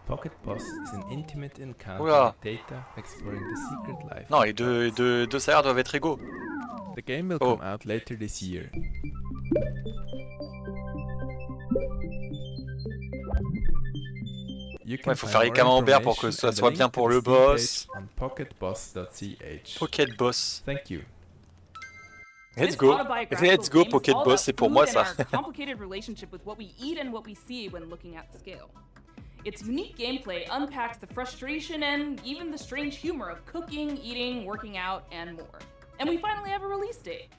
Pocket Boss is an intimate encounter with data exploring the secret life. Non, les deux salaires doivent être égaux. The game will come out later this year. Ouais, faut faire les camemberts pour que ça soit bien pour le boss. Pocket Boss. Thank you. Let's go. Let's go, Pocket Boss, c'est pour moi ça. Complicated relationship with what we eat and what we see when looking at the scale. Its unique gameplay unpacks the frustration and even the strange humor of cooking, eating, working out, and more. And we finally have a release date.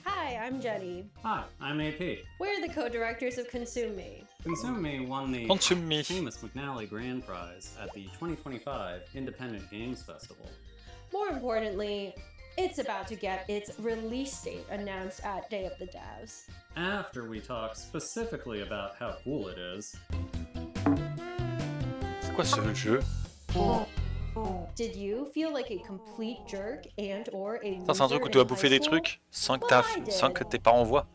Hi, I'm Jenny. Hi, I'm AP. We're the co-directors of Consume Me. Consume Me won the famous McNally Grand Prize at the 2025 Independent Games Festival. More importantly, it's about to get its release date announced at Day of the Devs. After we talk specifically about how cool it is. C'est quoi ce jeu? Did you feel like a complete jerk and or a Ça c'est un truc où tu vas bouffer des trucs sans que tes parents voient.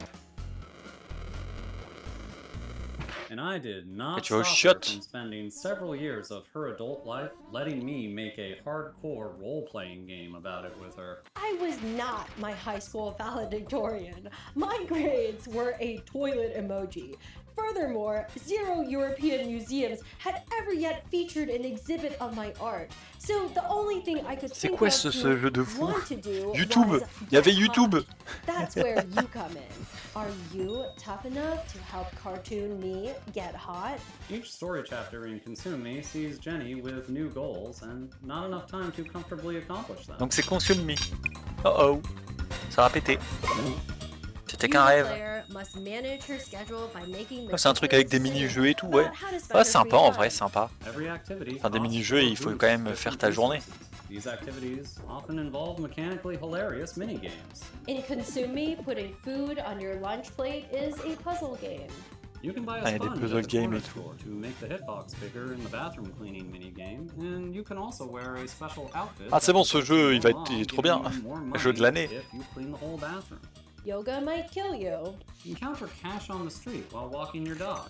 And I did not tu vas stop her from spending several years of her adult life letting me make a hardcore role-playing game about it with her. I was not my high school valedictorian. My grades were a toilet emoji. Furthermore, 0 European museums had ever yet featured an exhibit of my art. So the only thing I could think of ce jeu de fou? to do YouTube. Il y avait YouTube. That's where you come in. Are you tough enough to help cartoon me get hot? Each story chapter in Consume Me sees Jenny with new goals and not enough time to comfortably accomplish them. Donc c'est Consume Me. Oh oh. Ça va péter. C'était qu'un rêve. C'est un truc avec des mini-jeux et tout, ouais. Ouais, sympa en vrai, sympa. Enfin, des mini-jeux, il faut quand même faire ta journée. These activities often involve mechanically hilarious mini-games. In Consume Me, putting food on your lunch plate is a puzzle game. You can buy a sponge at the corner store to make the hitbox bigger in the bathroom cleaning mini-game, and you can also wear a special outfit. Ah, c'est bon, ce jeu, il est trop bien. Jeu de l'année. Yoga might kill you. Encounter cash on the street while walking your dog.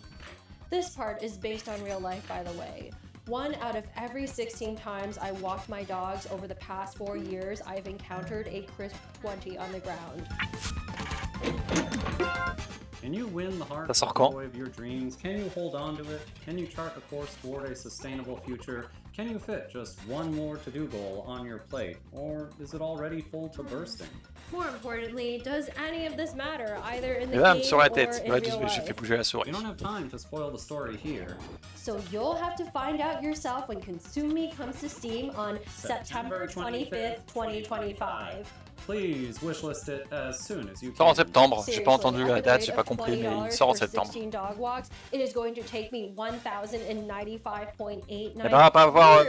This part is based on real life, by the way. 1 out of every 16 times I walked my dogs over the past 4 years, I've encountered a crisp 20 on the ground. Can you win the heart of the boy of your dreams? Can you hold on to it? Can you chart a course toward a sustainable future? Can you fit just one more to-do goal on your plate? Or is it already full to bursting? More importantly, does any of this matter, either in the game sur la tête. or in real J'ai fait life? bouger la souris. You don't have time to spoil the story here. So you'll have to find out yourself when Consume Me comes to Steam on September 25th, 2025. Please wishlist it as soon as you Il sort en can. septembre, j'ai pas entendu la date, j'ai pas compris, mais il sort en septembre. Dog walks, it is going to take me 1095.89. Eh ben, on va pas avoir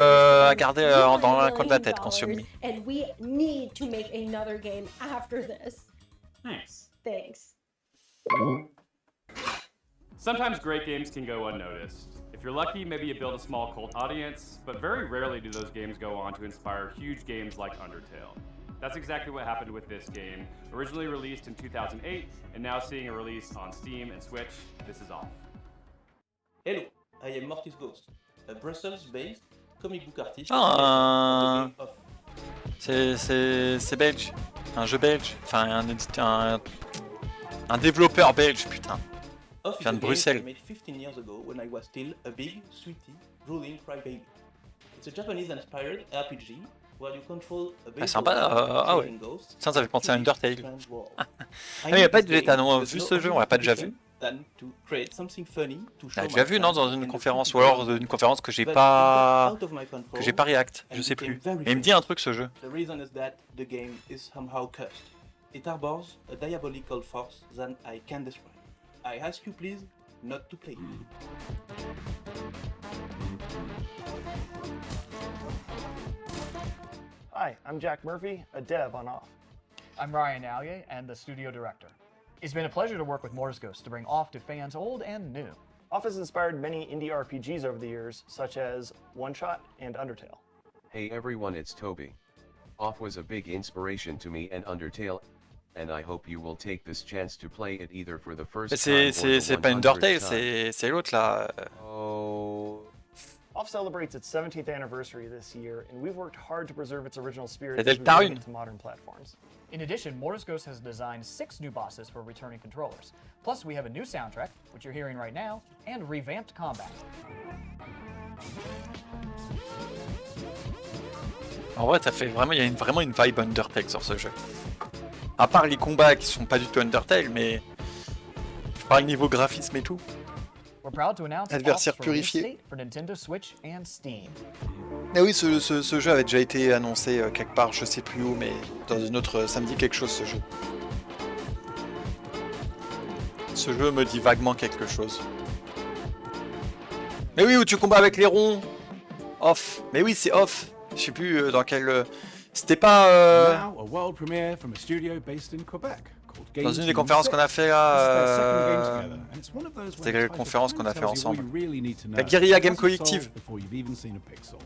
à garder dans un coin de la tête, Consume Me. And we need to make another game after this. Thanks. Thanks. Sometimes great games can go unnoticed. If you're lucky, maybe you build a small cult audience, but very rarely do those games go on to inspire huge games like Undertale. That's exactly what happened with this game. Originally released in 2008, and now seeing a release on Steam and Switch, this is off. Hello, I am Mortis Ghost, a Brussels-based comic book artist. Ah, c'est belge, un jeu belge, enfin un développeur belge, putain. Off Vient de Bruxelles. I made 15 years ago when I was still a big, sweetie, drooling crybaby. It's a Japanese-inspired RPG where you control a Ah, sympa, ah ouais. Ça fait penser à Undertale. Ah, mais y a pas de bêta, non, vu ce jeu, on l'a pas déjà vu. On l'a déjà vu, non, dans une conférence, ou alors une conférence que j'ai pas réact, je sais plus. Mais il me dit un truc ce jeu. The reason is that the game is somehow cursed. It harbors a diabolical force that I can describe. I ask you please not to play. Hi, I'm Jack Murphy, a dev on Off. I'm Ryan Allier, and the studio director. It's been a pleasure to work with Mortis Ghost to bring Off to fans old and new. Off has inspired many indie RPGs over the years, such as One Shot and Undertale. Hey everyone, it's Toby. Off was a big inspiration to me and Undertale, and I hope you will take this chance to play it either for the first time or the 100th time. C'est pas Undertale, c'est l'autre là. Oh. Off celebrates its 17th anniversary this year, and we've worked hard to preserve its original spirit Et as we Delta bring une. it to modern platforms. In addition, Mortis Ghost has designed 6 new bosses for returning controllers. Plus, we have a new soundtrack, which you're hearing right now, and revamped combat. En vrai, il y a vraiment une vibe Undertale sur ce jeu. À part les combats qui sont pas du tout Undertale, mais je parle niveau graphisme et tout. We're proud to announce Adversaire for release purifié. date for Nintendo Switch and Steam. Et oui, ce jeu avait déjà été annoncé quelque part, je sais plus où, mais dans une autre, ça me dit quelque chose ce jeu. Ce jeu me dit vaguement quelque chose. Mais oui, où tu combats avec les ronds. Off. Mais oui, c'est off. Je sais plus dans quel. C'était pas. Dans une des conférences qu'on a fait là. C'était quelle conférence qu'on a fait ensemble? La Guerrilla Game Collective.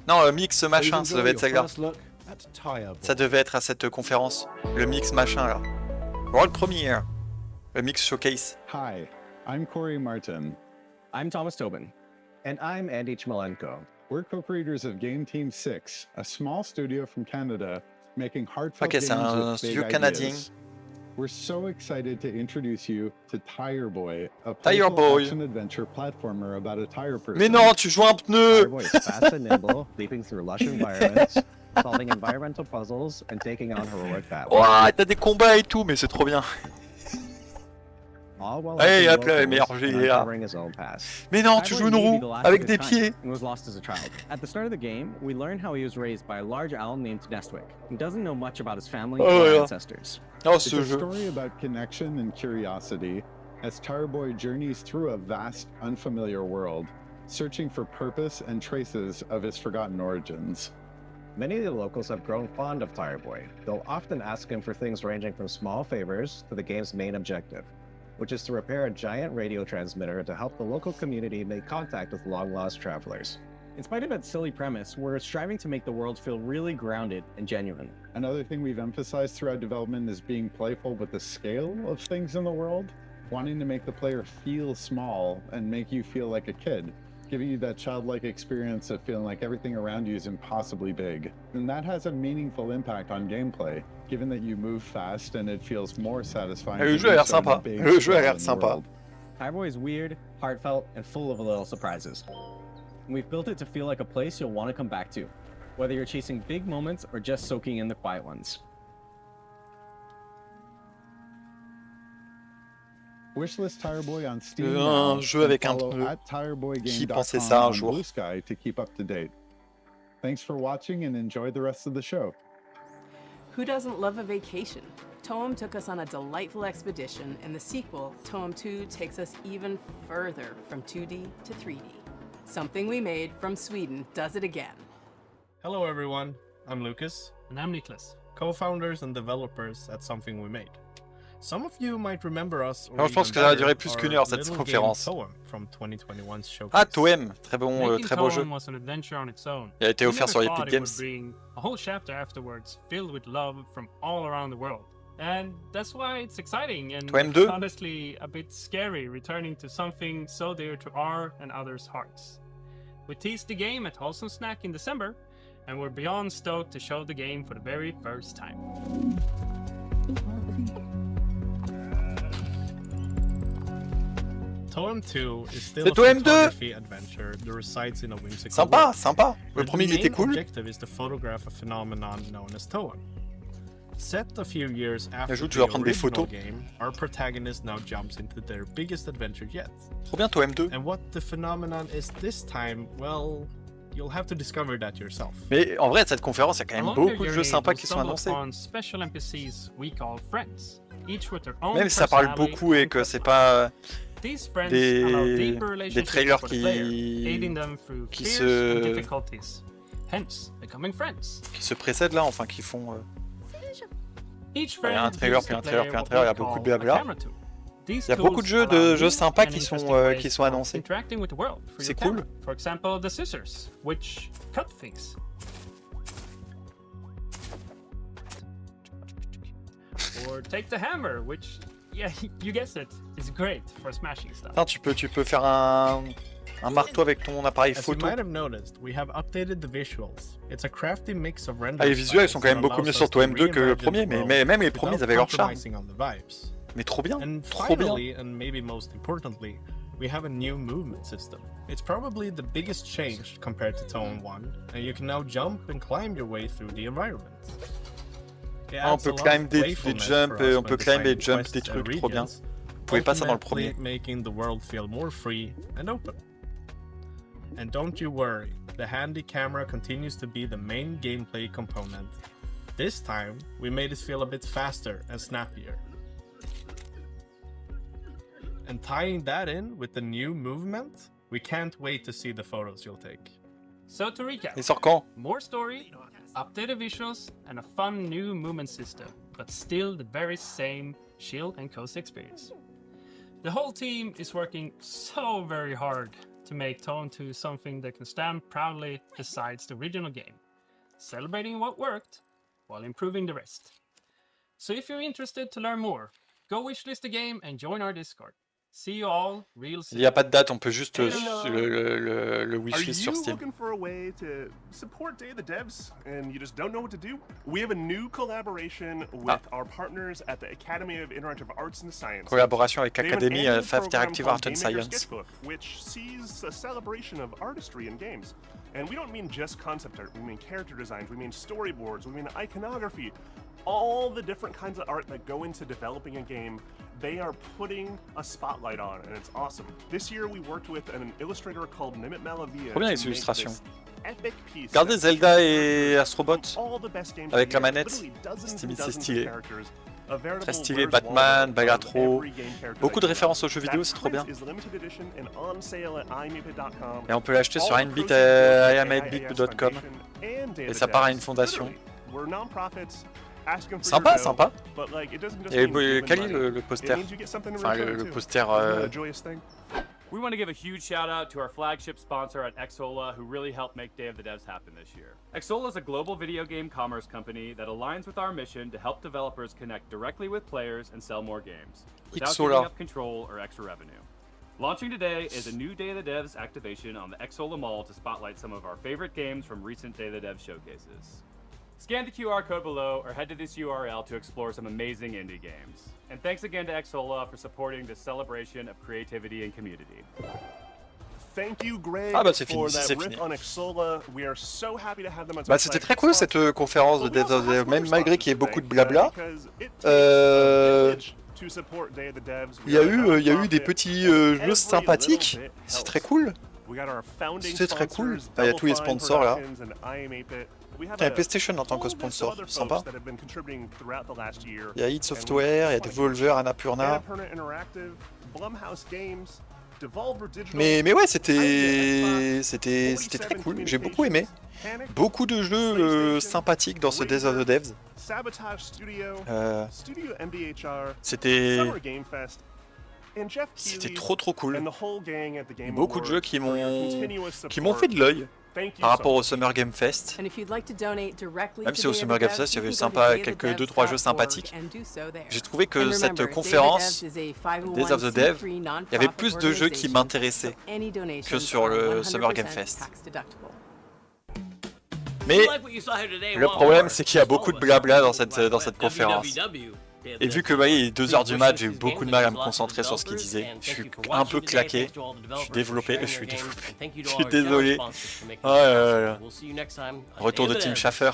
Non, le mix machin, ça devait être celle-là. Ça devait être à cette conférence. Le mix machin là. World Premiere. Le mix showcase. Hi, I'm Corey Martin. I'm Thomas Tobin. And I'm Andy Chmelenko. We're co-creators of Game Team 6, a small studio from Canada making heartfelt Ok, c'est un studio canadien. We're so excited to introduce you to Tire Boy, a Tire Boy. action-adventure platformer about a tire person. Mais non, tu joues un pneu. Tire Boy is fast and nimble, leaping through lush environments, solving environmental puzzles, and taking on heroic battles. Ouah, t'as des combats et tout, mais c'est trop bien. Hey, hop là, meilleur jeu, il est là. Mais non, tu joues une roue avec des pieds. At the start of the game, we learn how he was raised by a large owl named Nestwick, who doesn't know much about his family Oh, or yeah. ancestors. Oh, It's ce a jeu. story about connection and curiosity as Tire Boy journeys through a vast, unfamiliar world, searching for purpose and traces of his forgotten origins. Many of the locals have grown fond of Tire Boy. They'll often ask him for things ranging from small favors to the game's main objective, which is to repair a giant radio transmitter to help the local community make contact with long-lost travelers. In spite of that silly premise, we're striving to make the world feel really grounded and genuine. Another thing we've emphasized throughout development is being playful with the scale of things in the world, wanting to make the player feel small and make you feel like a kid, giving you that childlike experience of feeling like everything around you is impossibly big. And that has a meaningful impact on gameplay, given that you move fast and it feels more satisfying. Le jeu a l'air sympa. Le jeu a l'air sympa. Tire Boy is weird, heartfelt, and full of little surprises. And we've built it to feel like a place you'll want to come back to, whether you're chasing big moments or just soaking in the quiet ones. Wishlist Tire Boy on Steam Un jeu avec un pneu. Qui pensait ça un jour? Blue Sky to keep up to date. Thanks for watching and enjoy the rest of the show. Who doesn't love a vacation? Toem took us on a delightful expedition, and the sequel, Toem 2, takes us even further from 2D to 3D. Something we made from Sweden does it again. Hello everyone, I'm Lucas. And I'm Niklas. Co-founders and developers at Something We Made. Some of you might remember us. Alors, je pense que ça va durer plus qu'une heure cette conférence. Ah, Toem, très bon, très beau jeu. Was an adventure on its own. Il a été offert sur Epic Games. Bring a whole chapter afterwards filled with love from all around the world. And that's why it's exciting and honestly a bit scary returning to something so dear to our and others' hearts. We teased the game at Wholesome Snack in December, and we're beyond stoked to show the game for the very first time. Toem 2 is still a Toem 2. photography adventure that resides in a whimsical Sympa, world. sympa. Le premier il était cool. The main objective is to photograph a phenomenon known as Toem. Set a few years after the original game, our protagonist now jumps into their biggest adventure yet. Trop bien Toem 2. And what the phenomenon is this time, well, you'll have to discover that yourself. Mais en vrai, cette conférence, il y a quand même beaucoup de jeux sympas qui sont annoncés. Special NPCs we call friends, each with their own Même si ça parle beaucoup et que c'est pas des trailers qui se précèdent là, enfin qui font. Il y a un trailer, puis un trailer, puis un trailer, il y a beaucoup de blabla. Il y a beaucoup de jeux sympas qui sont annoncés. C'est cool. For example, the scissors, which cut things. Or take the hammer, which, yeah, you guessed it, is great for smashing stuff. Attends, tu peux faire un Un marteau avec ton appareil photo. As you might have noticed, we have updated the visuals. It's a crafty mix of render les visuels sont quand même beaucoup mieux sur Toem 2 que le premier, mais même les premiers avaient leur charme. Mais trop bien, trop bien. And maybe most importantly, we have a new movement system. It's probably the biggest change compared to Tone 1, and you can now jump and climb your way through the environment. On peut climb des jumps, on peut climb des jumps, des trucs, trop bien. Vous pouvez pas ça dans le premier. Making the world feel more free and open. And don't you worry, the handy camera continues to be the main gameplay component. This time, we made it feel a bit faster and snappier. And tying that in with the new movement, we can't wait to see the photos you'll take. So to recap, il sort quand? More story, updated visuals, and a fun new movement system, but still the very same chill and cozy experience. The whole team is working so very hard to make Tone 2 something that can stand proudly beside the original game, celebrating what worked while improving the rest. So if you're interested to learn more, go wishlist the game and join our Discord. See you all real soon. Il n'y a pas de date, on peut juste le wishlist sur Steam. Are you looking for a way to support Day of the Devs and you just don't know what to do? We have a new collaboration with our partners at the Academy of Interactive Arts and Science. Collaboration avec Academy of Interactive Arts and Science. Which sees a celebration of artistry in games. And we don't mean just concept art, we mean character designs, we mean storyboards, we mean iconography. All the different kinds of art that go into developing a game, they are putting a spotlight on, and it's awesome. This year we worked with an illustrator called Nimit Malavia. Trop bien les illustrations. Regardez Zelda et Astrobot avec la manette. C'est stylé. Très stylé, Batman, Bagatro. Beaucoup de références aux jeux vidéo, c'est trop bien. Et on peut l'acheter sur iambit.com. Et ça part à une fondation. Sympa, sympa. Et quel est le poster? Enfin, le poster... We want to give a huge shout out to our flagship sponsor at Xsola, who really helped make Day of the Devs happen this year. Xsola is a global video game commerce company that aligns with our mission to help developers connect directly with players and sell more games, without giving up control or extra revenue. Launching today is a new Day of the Devs activation on the Xsola Mall to spotlight some of our favorite games from recent Day of the Devs showcases. Scan the QR code below or head to this URL to explore some amazing indie games. And thanks again to Xsola for supporting this celebration of creativity and community. Thank you, Greg, ah bah c'est fini, bah c'était très cool cette conférence de Dev of the Dev, même malgré qu'il y ait beaucoup de blabla. Il y a eu des petits jeux sympathiques, c'est très cool. C'est très cool. Il y a tous les sponsors là. Il y a PlayStation en tant que sponsor, sympa. Il y a id Software, il y a Devolver, Annapurna. Mais ouais, c'était très cool, j'ai beaucoup aimé. Beaucoup de jeux sympathiques dans ce Days of the Devs. C'était trop cool. Beaucoup de jeux qui m'ont fait de l'œil par rapport au Summer Game Fest. Même si au Summer Game Fest il y avait quelques 2-3 jeux sympathiques, j'ai trouvé que cette conférence Days of the Dev, il y avait plus de jeux qui m'intéressaient que sur le Summer Game Fest. Mais le problème c'est qu'il y a beaucoup de blabla dans cette conférence. Et vu que il est 2h du mat, j'ai eu beaucoup de mal à me concentrer sur ce qu'il disait. Je suis un peu claqué. Je suis développé. Je suis désolé. Oh là là. Retour de Tim Schafer.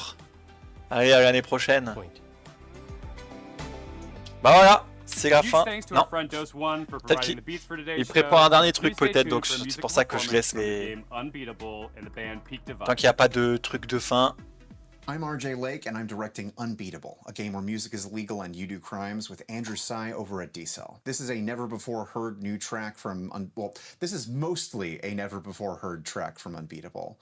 Allez, à l'année prochaine. Bah voilà, c'est la fin. Non. Peut-être qu'il prépare un dernier truc peut-être, donc c'est pour ça que je laisse les... Tant qu'il n'y a pas de truc de fin. I'm RJ Lake, and I'm directing Unbeatable, a game where music is legal and you do crimes, with Andrew Tsai over at D-Cell. This is a never-before-heard new track from... this is mostly a never-before-heard track from Unbeatable.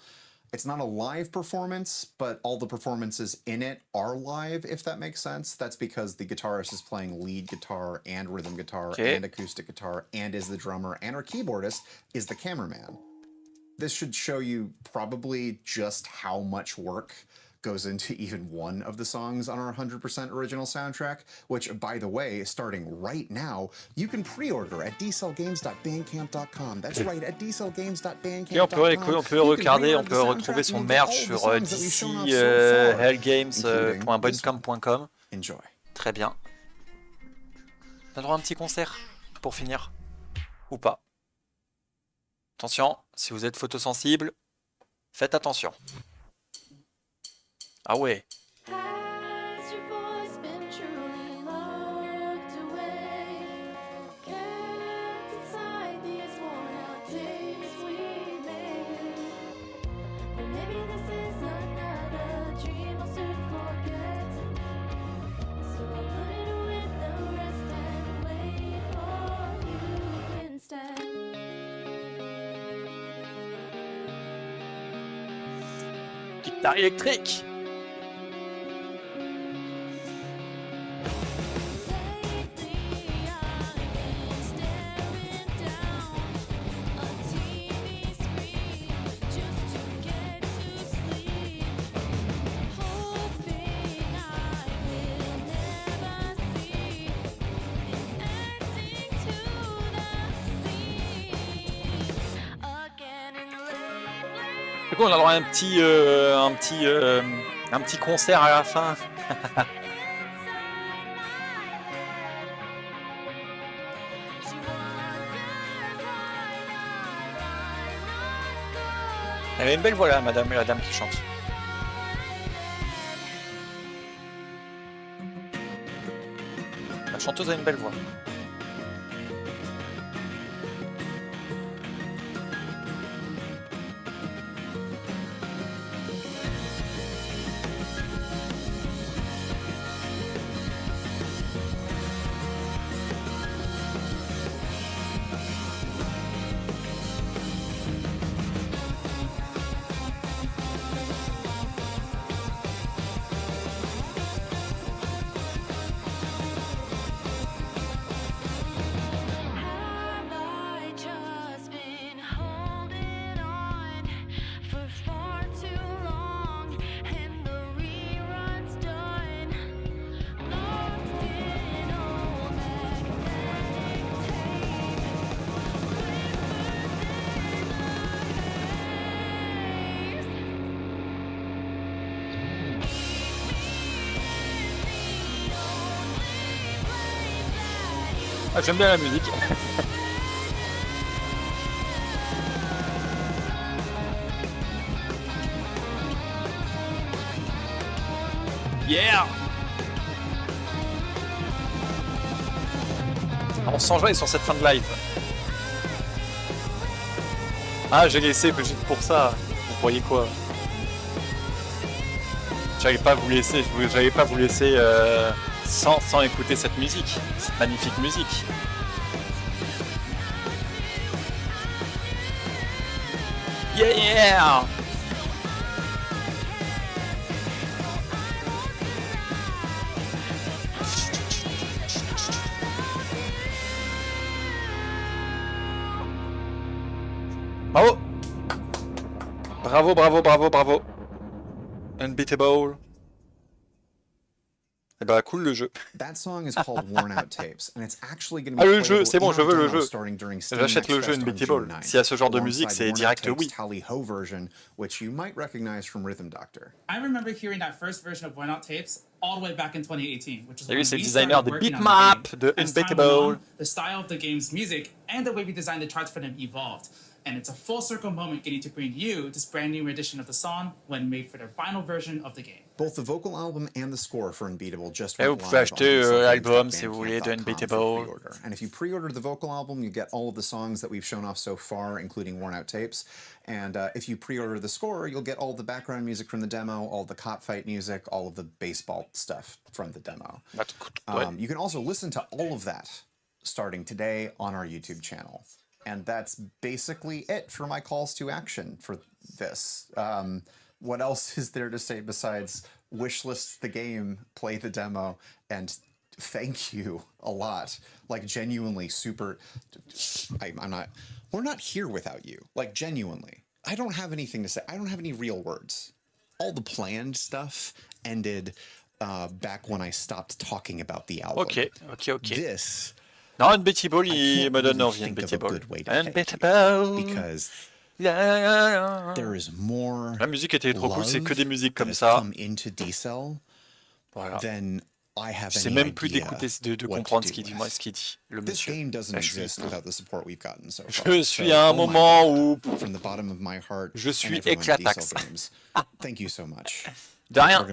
It's not a live performance, but all the performances in it are live, if that makes sense. That's because the guitarist is playing lead guitar and rhythm guitar and acoustic guitar and is the drummer, and our keyboardist is the cameraman. This should show you probably just how much work goes into even one of the songs on our 100% original soundtrack, which, by the way, starting right now, you can pre-order at dcellgames.bandcamp.com. That's right, at dcellgames.bandcamp.com. Et on peut regarder, on peut retrouver son merch sur dcellgames.bandcamp.com. Enjoy. Très bien. On a droit à un petit concert pour finir. Ou pas. Attention, si vous êtes photosensible, faites attention. Ah ouais. Guitare électrique. Du coup, on a droit à un petit concert à la fin. Elle a une belle voix là, madame, la dame qui chante. La chanteuse a une belle voix. Ah, j'aime bien la musique. Yeah! On s'enjoille sur cette fin de live. Ah, j'ai laissé juste pour ça. Vous croyez quoi? J'allais pas vous laisser sans écouter cette musique, cette magnifique musique. Yeah, yeah! Bravo! Bravo, bravo, bravo, bravo. Unbeatable. Eh bah cool le jeu. That song is called Worn Out Tapes, and it's actually going to be Ah le jeu, c'est bon, je veux le jeu. J'achète le jeu Unbeatable. S'il y a ce genre de musique, c'est direct oui. Version, which you might recognize from Rhythm Doctor. I remember hearing that first version of Worn Out Tapes all the way back in 2018, which is when c'est le designer de Beatmap, de Unbeatable. The style of the game's music and the way we designed the charts for them evolved. And it's a full circle moment getting to bring you this brand new rendition of the song when made for their final version of the game. Both the vocal album and the score for Unbeatable just went live. Vous pouvez acheter l'album si vous voulez de Unbeatable. And if you pre-order the vocal album, you get all of the songs that we've shown off so far, including Worn Out Tapes. And if you pre-order the score, you'll get all the background music from the demo, all the cop fight music, all of the baseball stuff from the demo. You can also listen to all of that starting today on our YouTube channel. And that's basically it for my calls to action for this. What else is there to say besides wishlist the game, play the demo, and thank you a lot. Like genuinely super, we're not here without you. Like genuinely. I don't have anything to say. I don't have any real words. all the planned stuff ended back when I stopped talking about the album. Ok. This, non, Unbeatable, il me donne envie. Unbeatable. Because there is more la musique était trop cool, c'est que des musiques comme ça. Voilà. Je sais même plus d'écouter, de comprendre ce qu'il dit, le monsieur. Je suis à un moment où je suis éclataxe. De rien.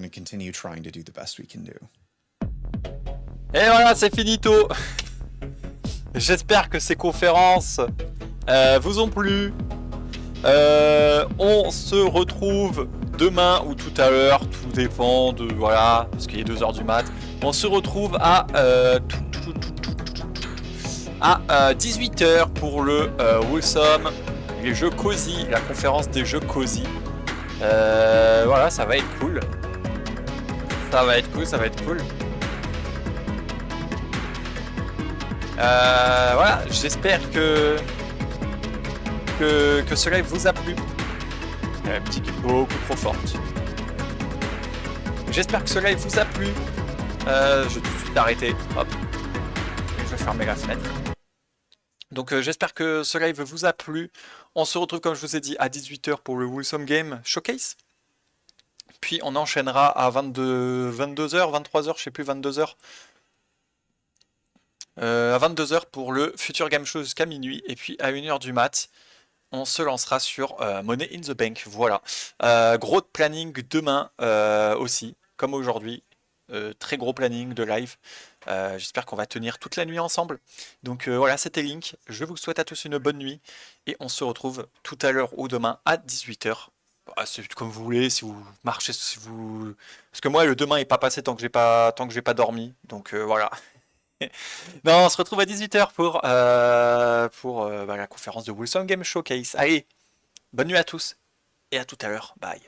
Et voilà, c'est finito. J'espère que ces conférences vous ont plu. On se retrouve demain ou tout à l'heure, tout dépend de voilà, parce qu'il est 2h du mat. On se retrouve à 18h pour le Wholesome, les jeux cozy, la conférence des jeux cozy. Voilà, ça va être cool. Ça va être cool. Voilà, j'espère que ce live vous a plu. La musique est beaucoup trop forte. J'espère que ce live vous a plu. Je vais tout de suite arrêter. Hop. Et je vais fermer la fenêtre. Donc j'espère que ce live vous a plu. On se retrouve, comme je vous ai dit, à 18h pour le Wholesome Game Showcase. Puis on enchaînera à 22h, 23h, je sais plus, 22h. À 22h pour le Future Game Show jusqu'à minuit. Et puis à 1h du mat, on se lancera sur Money in the Bank. Voilà. Gros planning demain aussi, comme aujourd'hui. Très gros planning de live. J'espère qu'on va tenir toute la nuit ensemble. Donc voilà, c'était Link. Je vous souhaite à tous une bonne nuit. Et on se retrouve tout à l'heure ou demain à 18h. C'est comme vous voulez, si vous marchez, si vous... Parce que moi, le demain n'est pas passé tant que j'ai pas dormi. Donc voilà. Non, on se retrouve à 18h pour la conférence de Wholesome Game Showcase. Allez, bonne nuit à tous et à tout à l'heure. Bye.